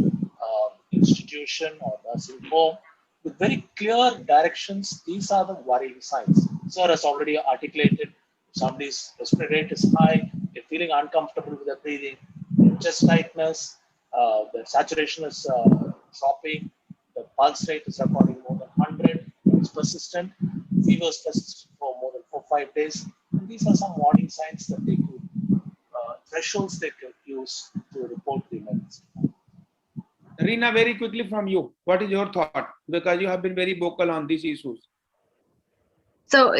institution or nursing home with very clear directions. These are the worrying signs. Sir has already articulated, somebody's respiratory rate is high, they're feeling uncomfortable with their breathing, chest tightness, the saturation is dropping, the pulse rate is recording more than 100, it's persistent, fever is persistent for more than 4-5 days. And these are some warning signs that they could, thresholds they could use to report the emergency. Reena, very quickly from you, what is your thought? Because you have been very vocal on these issues. So,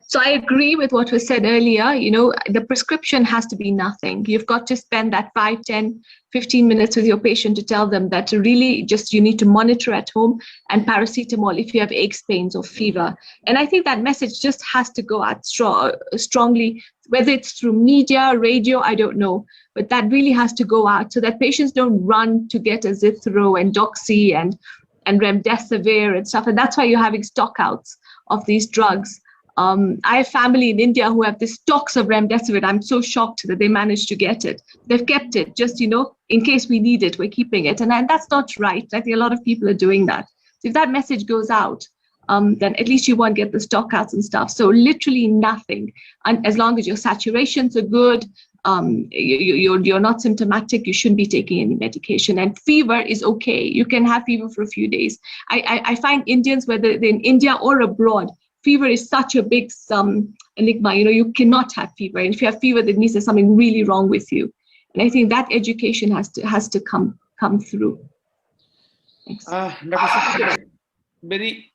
so I agree with what was said earlier. You know, the prescription has to be nothing. You've got to spend that 5, 10, 15 minutes with your patient to tell them that really just you need to monitor at home, and paracetamol if you have aches, pains, or fever. And I think that message just has to go out strongly, whether it's through media, radio, I don't know. But that really has to go out so that patients don't run to get a Zithro and Doxy and remdesivir and stuff. And that's why you're having stockouts of these drugs. I have family in India who have the stocks of remdesivir. I'm so shocked that they managed to get it. They've kept it just, you know, in case we need it, we're keeping it. And that's not right. I think a lot of people are doing that. So if that message goes out, then at least you won't get the stockouts and stuff. So literally nothing. And as long as your saturations are good, you're not symptomatic, you shouldn't be taking any medication. And fever is okay. You can have fever for a few days. I find Indians, whether they're in India or abroad, fever is such a big enigma. You know, you cannot have fever. And if you have fever, that means there's something really wrong with you. And I think that education has to come through. Thanks. Dr.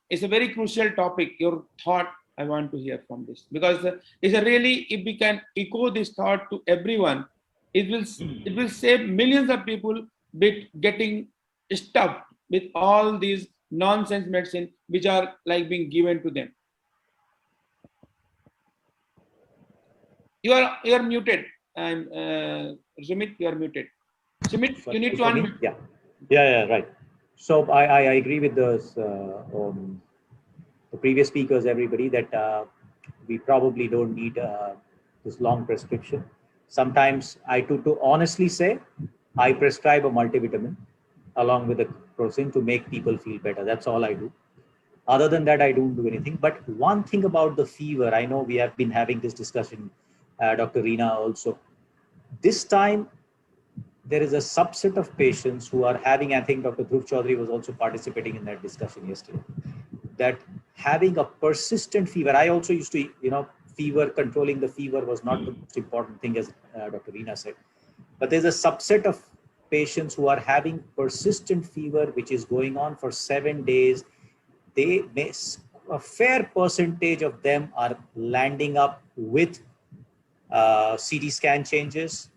It's a very crucial topic. Your thought I want to hear from this, because it's a really, if we can echo this thought to everyone, it will save millions of people getting stuck with all these nonsense medicine which are like being given to them. You are muted. Sumit, you are muted. Sumit, you need to unmute. Yeah, right. So I agree with those the previous speakers, everybody, that we probably don't need this long prescription. Sometimes to honestly say, I prescribe a multivitamin along with a crocin to make people feel better. That's all I do. Other than that, I don't do anything. But one thing about the fever, I know we have been having this discussion, Dr. Reena also. This time, there is a subset of patients who are having, I think Dr. Dhruv Chaudhary was also participating in that discussion yesterday, that having a persistent fever. I also used to, fever, controlling the fever was not the most important thing, as Dr. Reena said. But there's a subset of patients who are having persistent fever, which is going on for 7 days. A fair percentage of them are landing up with CT scan changes,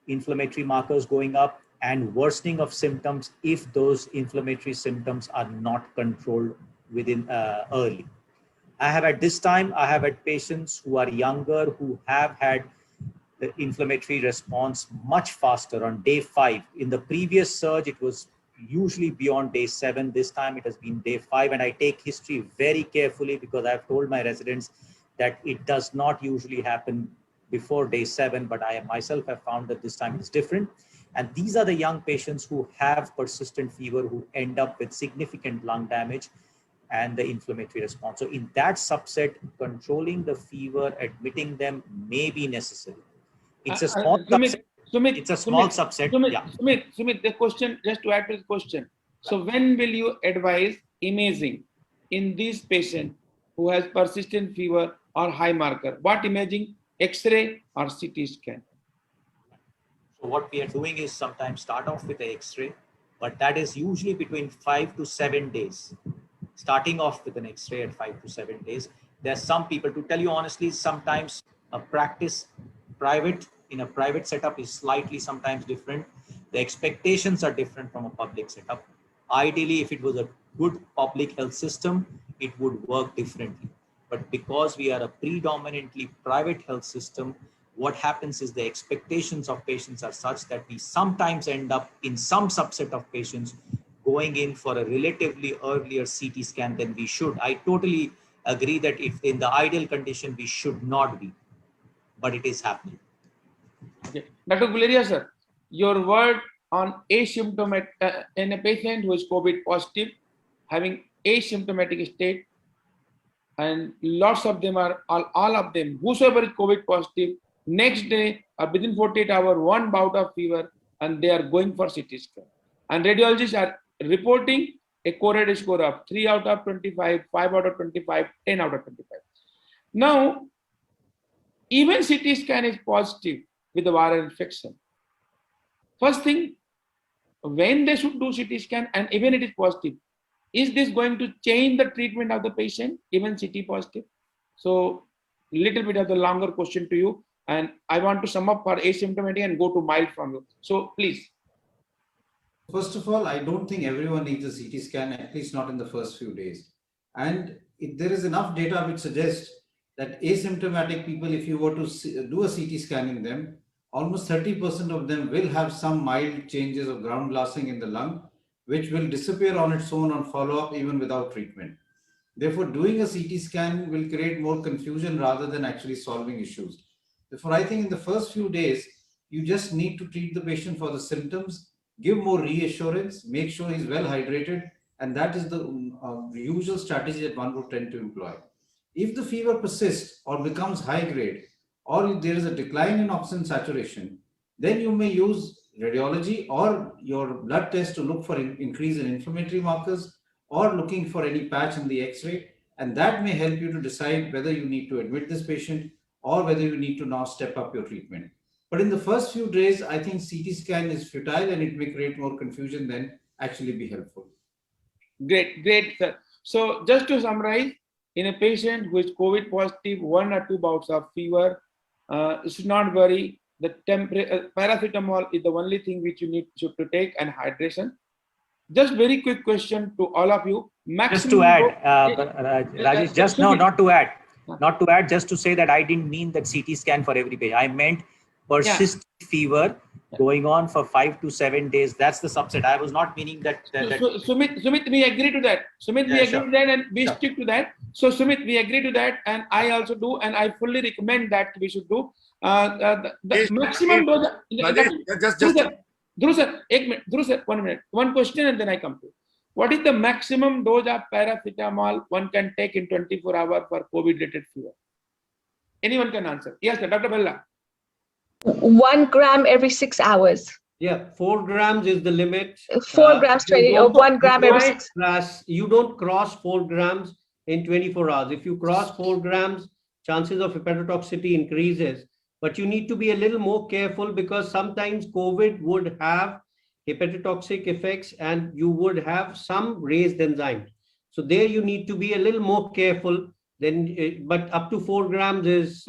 inflammatory markers going up, and worsening of symptoms if those inflammatory symptoms are not controlled within early. I have had patients who are younger who have had the inflammatory response much faster on day 5. In the previous surge, it was usually beyond day 7. This time it has been day 5, and I take history very carefully because I've told my residents that it does not usually happen before day 7, but I myself have found that this time it's different. And these are the young patients who have persistent fever, who end up with significant lung damage and the inflammatory response. So in that subset, controlling the fever, admitting them may be necessary. It's a small subset. Sumit, the question, just to add to the question. So when will you advise imaging in this patient who has persistent fever or high marker? What imaging X-ray or CT scan? So what we are doing is sometimes start off with the X-ray, but that is usually between 5 to 7 days. Starting off with an X-ray at 5 to 7 days. There are some people, to tell you honestly, sometimes a practice in a private setup is slightly sometimes different. The expectations are different from a public setup. Ideally, if it was a good public health system, it would work differently. But because we are a predominantly private health system, what happens is the expectations of patients are such that we sometimes end up in some subset of patients going in for a relatively earlier CT scan than we should. I totally agree that if in the ideal condition, we should not be, but it is happening. Okay. Dr. Guleria, sir, your word on asymptomatic in a patient who is COVID positive, having asymptomatic state, and lots of them are, all of them, whosoever is COVID positive, next day or within 48 hours, one bout of fever, and they are going for CT scan. And radiologists are reporting a correlated score of 3 out of 25, 5 out of 25, 10 out of 25. Now, even CT scan is positive with the viral infection. First thing, when they should do CT scan, and even it is positive, is this going to change the treatment of the patient, even CT positive? So, little bit of the longer question to you, and I want to sum up for asymptomatic and go to mild from you. So, please. First of all, I don't think everyone needs a CT scan, at least not in the first few days. And there is enough data which suggests that asymptomatic people, if you were to do a CT scan in them, almost 30% of them will have some mild changes of ground glassing in the lung, which will disappear on its own on follow-up even without treatment. Therefore, doing a CT scan will create more confusion rather than actually solving issues. Therefore, I think in the first few days, you just need to treat the patient for the symptoms, give more reassurance, make sure he's well hydrated, and that is the usual strategy that one would tend to employ. If the fever persists or becomes high grade, or if there is a decline in oxygen saturation, then you may use radiology or your blood test to look for increase in inflammatory markers or looking for any patch in the X-ray, and that may help you to decide whether you need to admit this patient or whether you need to now step up your treatment. But in the first few days, I think CT scan is futile and it may create more confusion than actually be helpful. Great, great, sir. So just to summarize, in a patient who is COVID positive, 1 or 2 bouts of fever, should not worry. The paracetamol is the only thing which you need to take, and hydration. Just very quick question to all of you. Just to add, Rajesh, just no, not to add, just to say that I didn't mean that CT scan for every patient. I meant persistent fever going on for 5 to 7 days. That's the subset. I was not meaning that. Sumit, we agree to that. Sumit, we agree to that, and we stick to that. So Sumit, we agree to that, and I also do, and I fully recommend that we should do. The maximum dose. Dhruv sir, 1 minute. One question, and then I come to. What is the maximum dose of paracetamol one can take in 24 hours for COVID-related fever? Anyone can answer. Yes, sir, Dr. Bella. 1 gram every 6 hours. Yeah, 4 grams is the limit. 4 grams, 1 gram every 6 hours. You don't cross 4 grams in 24 hours. If you cross 4 grams, chances of hepatotoxicity increases. But you need to be a little more careful because sometimes COVID would have hepatotoxic effects and you would have some raised enzymes. So there you need to be a little more careful. But up to 4 grams is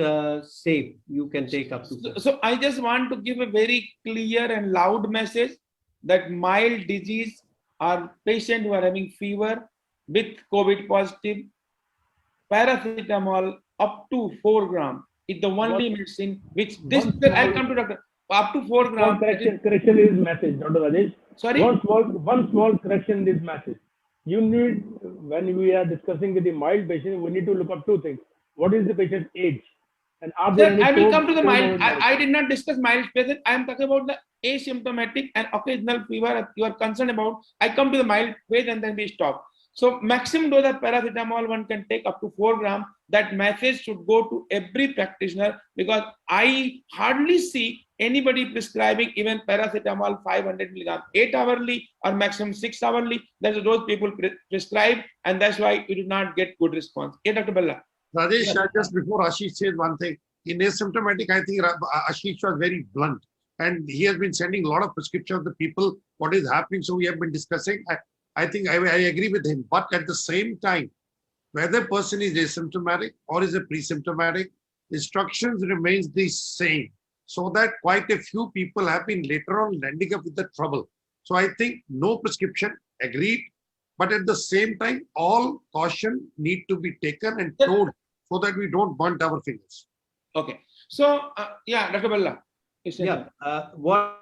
safe. You can take up to. So I just want to give a very clear and loud message that mild disease or patient who are having fever with COVID positive, paracetamol up to 4 grams is the only medicine which this. I'll come to doctor. Up to 4 grams. Correction is message, Dr. Rajesh. Sorry. One small correction is message. You need, when we are discussing with the mild patient, we need to look up 2 things. What is the patient's age? And are there I will come to the mild. I did not discuss mild patient. I am talking about the asymptomatic and occasional fever you are concerned about. I come to the mild phase and then we stop. So maximum dose of paracetamol one can take up to 4 grams. That message should go to every practitioner because I hardly see anybody prescribing even paracetamol 500 milligrams 8 hourly or maximum 6 hourly. That's those people prescribe, and that's why you do not get good response. Yeah, Dr. Bella. Rajesh, just before Ashish says one thing, In asymptomatic, I think Ashish was very blunt, and he has been sending a lot of prescriptions to people, what is happening. So we have been discussing. I think I agree with him. But at the same time, whether person is asymptomatic or is a pre-symptomatic, instructions remains the same. So that quite a few people have been later on landing up with the trouble. So I think no prescription, agreed. But at the same time, all caution need to be taken and told so that we don't burnt our fingers. Okay. So, yeah, Dr. Balla. Yeah, what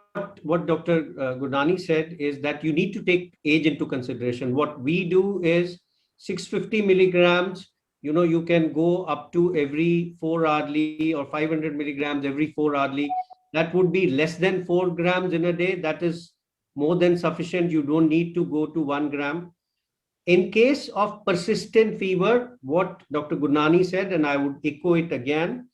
Dr. Gurnani said is that you need to take age into consideration. What we do is 650 milligrams, you can go up to every 4 hourly, or 500 milligrams every 4 hourly. That would be less than 4 grams in a day. That is more than sufficient. You don't need to go to 1 gram. In case of persistent fever, what Dr. Gurnani said, and I would echo it again,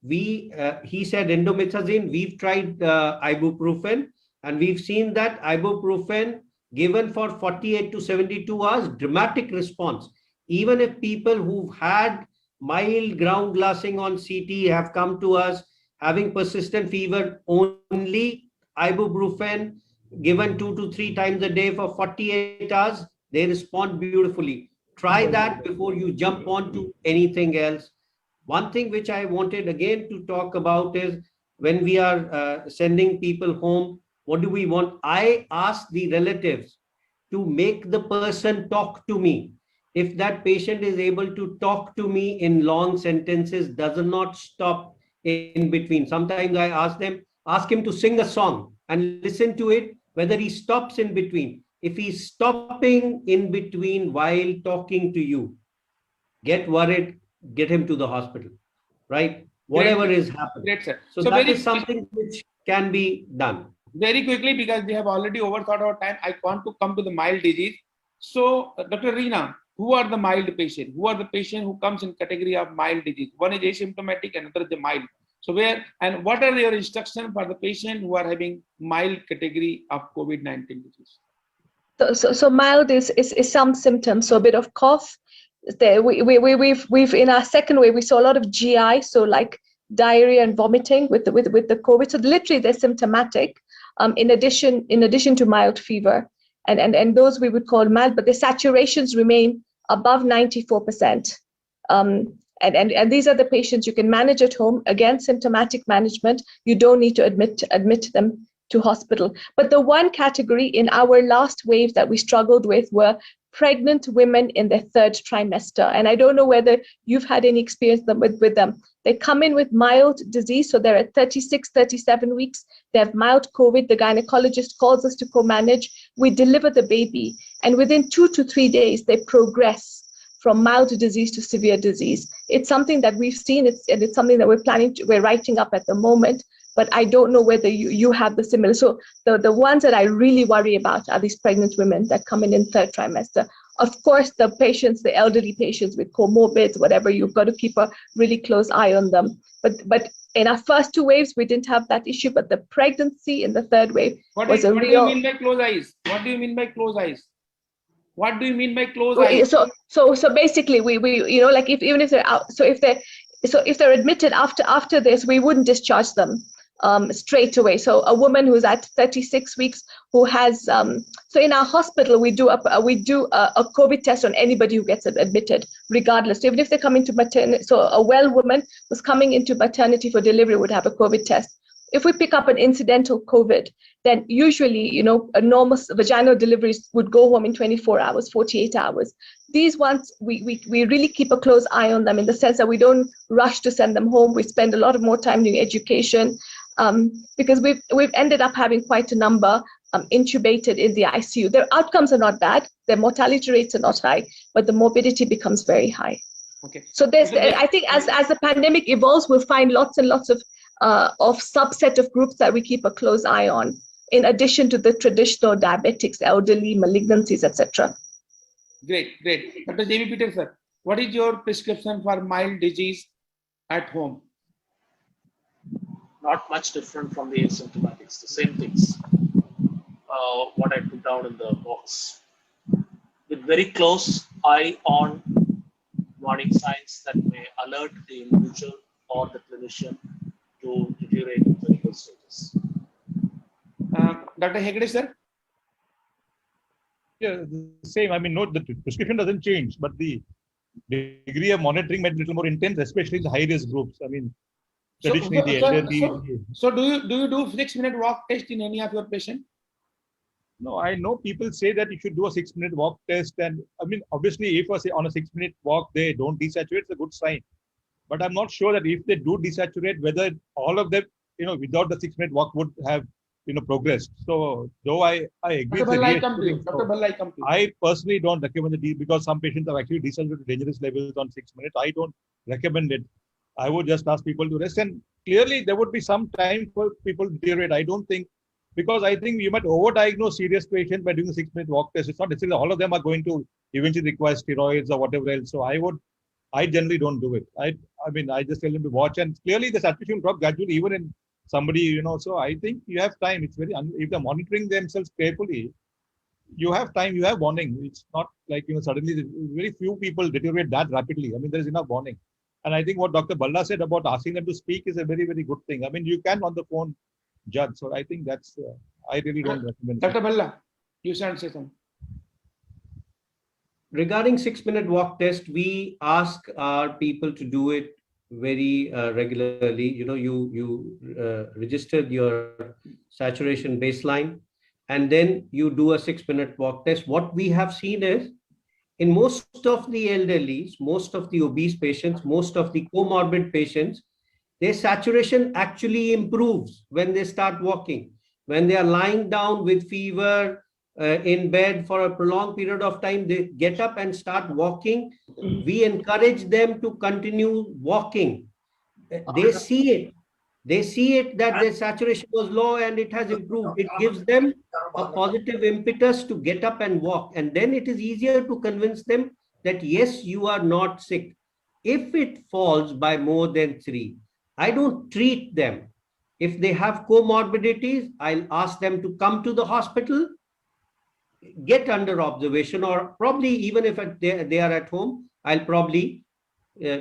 he said endomethacin. We've tried ibuprofen, and we've seen that ibuprofen given for 48 to 72 hours, dramatic response. Even if people who've had mild ground glassing on CT have come to us having persistent fever, only ibuprofen given 2 to 3 times a day for 48 hours, they respond beautifully. Try that before you jump on to anything else. One thing which I wanted again to talk about is when we are sending people home, what do we want? I ask the relatives to make the person talk to me. If that patient is able to talk to me in long sentences, does not stop in between. Sometimes I ask him to sing a song and listen to it, whether he stops in between. If he's stopping in between while talking to you, get worried, get him to the hospital, right? Whatever is happening. Great, sir. So that is something which can be done. Very quickly, because we have already overthought our time, I want to come to the mild disease. So, Dr. Reena, who are the mild patient? Who are the patient who comes in category of mild disease? One is asymptomatic, another is the mild. So and what are your instructions for the patient who are having mild category of COVID-19 disease? So mild is some symptoms. So a bit of cough. We've in our second wave we saw a lot of GI, so like diarrhea and vomiting with the COVID. So literally they're symptomatic. In addition to mild fever, and those we would call mild, but the saturations remain above 94%. And these are the patients you can manage at home. Again, symptomatic management. You don't need to admit them to hospital. But the one category in our last wave that we struggled with were pregnant women in their 3rd trimester. And I don't know whether you've had any experience with them. They come in with mild disease. So they're at 36, 37 weeks. They have mild COVID. The gynecologist calls us to co-manage. We deliver the baby. And within 2 to 3 days, they progress from mild disease to severe disease. It's something that we've seen. It's something that we're writing up at the moment. But I don't know whether you have the similar. So the ones that I really worry about are these pregnant women that come in 3rd trimester. Of course, the patients, the elderly patients with comorbids, whatever, you've got to keep a really close eye on them. But in our first 2 waves, we didn't have that issue. But the pregnancy in the 3rd wave was a real. What do you mean by close eyes? What do you mean by close eyes? What do you mean by close eyes? So basically, we like even if they're out, so if they're admitted after this, we wouldn't discharge them straight away. So a woman who's at 36 weeks who has so in our hospital we do a COVID test on anybody who gets admitted, regardless. So even if they come into maternity, so a well woman who's coming into maternity for delivery would have a COVID test. If we pick up an incidental COVID, then usually, a normal vaginal deliveries would go home in 24 hours, 48 hours. These ones, we really keep a close eye on them in the sense that we don't rush to send them home. We spend a lot of more time doing education because we've ended up having quite a number intubated in the ICU. Their outcomes are not bad. Their mortality rates are not high, but the morbidity becomes very high. Okay. So I think as the pandemic evolves, we'll find lots and lots of subset of groups that we keep a close eye on, in addition to the traditional diabetics, elderly, malignancies, etc. Great. Dr. J.B. Peter, sir, what is your prescription for mild disease at home? Not much different from the asymptomatics, the same things. What I put down in the box. With very close eye on warning signs that may alert the individual or the clinician to deteriorate in clinical stages. Dr. Hegde, sir? Yeah, the same. I mean, note the prescription doesn't change, but the degree of monitoring might be a little more intense, especially in the high-risk groups. I mean, traditionally the elderly. So do you do 6-minute walk test in any of your patients? No, I know people say that you should do a 6-minute walk test, and I mean, obviously, if on a 6-minute walk they don't desaturate, it's a good sign. But I'm not sure that if they do desaturate, whether all of them, without the 6-minute walk would have, progressed. So, though I agree. Dr. Bhalla, I come to you. Dr. Bhalla, I come to you. I personally don't recommend it because some patients have actually desaturated to dangerous levels on 6 minutes. I don't recommend it. I would just ask people to rest, and clearly there would be some time for people to deteriorate. I don't think, because I think you might overdiagnose serious patients by doing a 6-minute walk test. It's not necessarily all of them are going to eventually require steroids or whatever else. So I generally don't do it. I mean, I just tell them to watch, and clearly the saturation will drop gradually even in somebody, so I think you have time. It's if they're monitoring themselves carefully, you have time, you have warning. It's not like, suddenly very few people deteriorate that rapidly. I mean, there is enough warning. And I think what Dr. Bhalla said about asking them to speak is a very, very good thing. I mean, you can on the phone judge. So I think that's, I really don't recommend. Dr. Bhalla, you should say something. Regarding 6-minute walk test, we ask our people to do it very regularly. You registered your saturation baseline, and then you do a 6-minute walk test. What we have seen is, in most of the elderly, most of the obese patients, most of the comorbid patients, their saturation actually improves when they start walking. When they are lying down with fever in bed for a prolonged period of time, they get up and start walking. We encourage them to continue walking. They see it. They see it that their saturation was low and it has improved. It gives them a positive impetus to get up and walk. And then it is easier to convince them that, yes, you are not sick. If it falls by more than 3, I don't treat them. If they have comorbidities, I'll ask them to come to the hospital, get under observation, or probably even if they are at home, I'll probably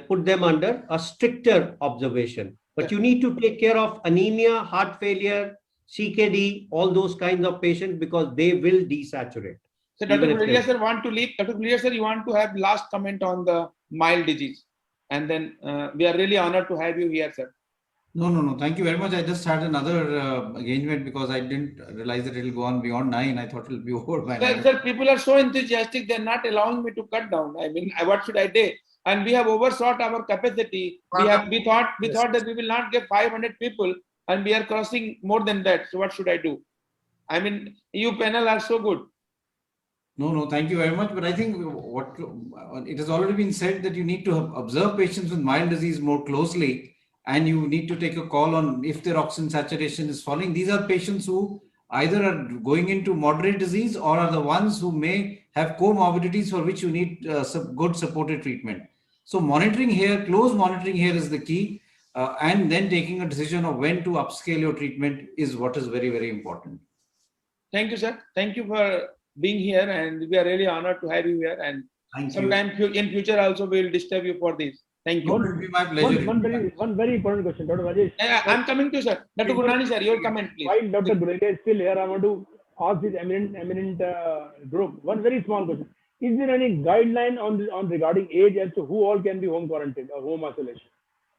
put them under a stricter observation. But you need to take care of anemia, heart failure, CKD, all those kinds of patients, because they will desaturate. So Dr. Guleria sir want to leave. Dr. Guleria sir, you want to have last comment on the mild disease, and then we are really honored to have you here, sir. No. Thank you very much. I just had another engagement because I didn't realize that it will go on beyond 9. I thought it will be over by 9. Sir, people are so enthusiastic. They're not allowing me to cut down. I mean, what should I do? And we have overshot our capacity. We thought that we will not get 500 people, and we are crossing more than that. So what should I do? I mean, you panel are so good. No, thank you very much. But I think it has already been said that you need to observe patients with mild disease more closely, and you need to take a call on if their oxygen saturation is falling. These are patients who either are going into moderate disease or are the ones who may have comorbidities for which you need good supported treatment. So monitoring here, close monitoring here is the key, and then taking a decision of when to upscale your treatment is what is very, very important. Thank you, sir. Thank you for being here, and we are really honored to have you here. And sometime in future also we will disturb you for this. Thank you. It will be my pleasure. One very important question, Dr. Rajesh. I'm coming to you, sir. Dr. Gurnani, sir, your comment, please. While Dr. Guleria is still here, I want to ask this eminent group one very small question. Is there any guideline on regarding age as to who all can be home quarantined or home isolation?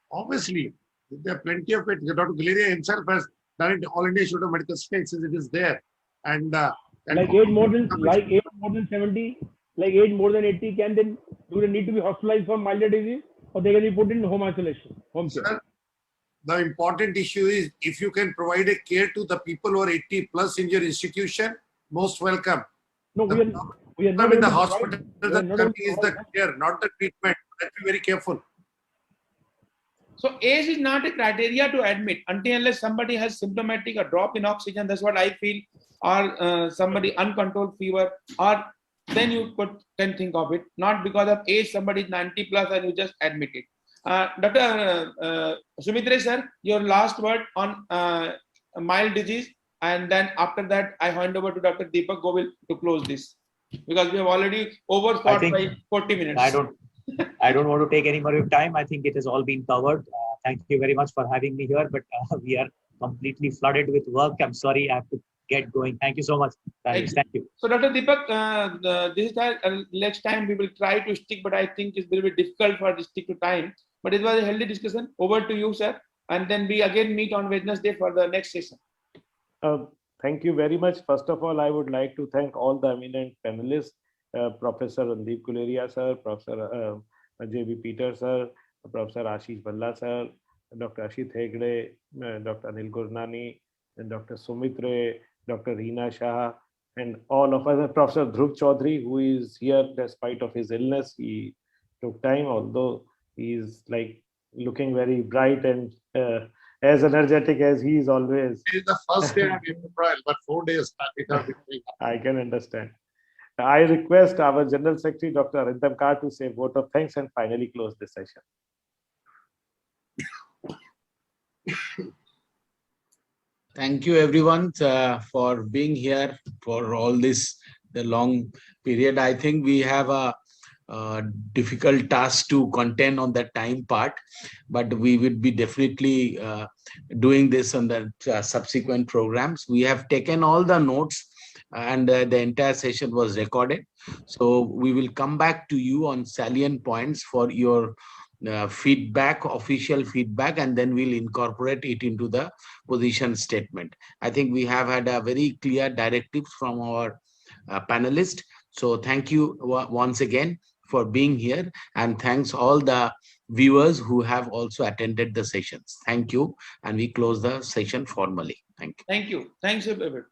Obviously, there are plenty of it. Dr. Guleria himself has done it. All India Institute of Medical Sciences, it is there. And like age more than 70, like age more than 80, do they need to be hospitalized for milder disease, or they can be put in home isolation, home care? Sir, the important issue is if you can provide a care to the people who are 80 plus in your institution, most welcome. No, we are not in the hospital. The coming is the care, not the treatment. Let's be very careful. So age is not a criteria to admit until unless somebody has symptomatic, a drop in oxygen. That's what I feel, or somebody uncontrolled fever, or then you can think of it. Not because of age, somebody is 90 plus and you just admit it. Dr. Sumitre sir, your last word on mild disease, and then after that I hand over to Dr. Deepak Govil to close this, because we have already overshot by 40 minutes. I don't I don't want to take any more of your time. I think it has all been covered. Thank you very much for having me here, but we are completely flooded with work. I'm sorry, I have to get going. Thank you so much, panelists. Thank you. So, Dr. Deepak, this time, next time we will try to stick, but I think it's a little bit difficult for the stick to time. But it was a healthy discussion. Over to you, sir. And then we again meet on Wednesday for the next session. Thank you very much. First of all, I would like to thank all the eminent panelists, Professor Randeep Guleria, sir, Professor J.B. Peter, sir, Professor Ashish Bhalla, sir, Dr. Ashit Hegde, Dr. Anil Gurnani, and Dr. Sumitre, Dr. Reena Shah, and all of us, Professor Dhruv Chaudhary, who is here despite of his illness. He took time, although he is like looking very bright and as energetic as he is always. It is the first day of April, but 4 days it has been going on. I can understand. I request our General Secretary, Dr. Arindam Kar, to say a vote of thanks and finally close this session. Thank you, everyone, for being here for all this, the long period. I think we have a difficult task to contain on the time part, but we would be definitely doing this on the subsequent programs. We have taken all the notes and the entire session was recorded. So we will come back to you on salient points for your feedback, official feedback, and then we'll incorporate it into the position statement. I think we have had a very clear directives from our panelists. So thank you once again for being here, and thanks all the viewers who have also attended the sessions. Thank you, and we close the session formally. Thank you. Thank you. Thanks, everyone.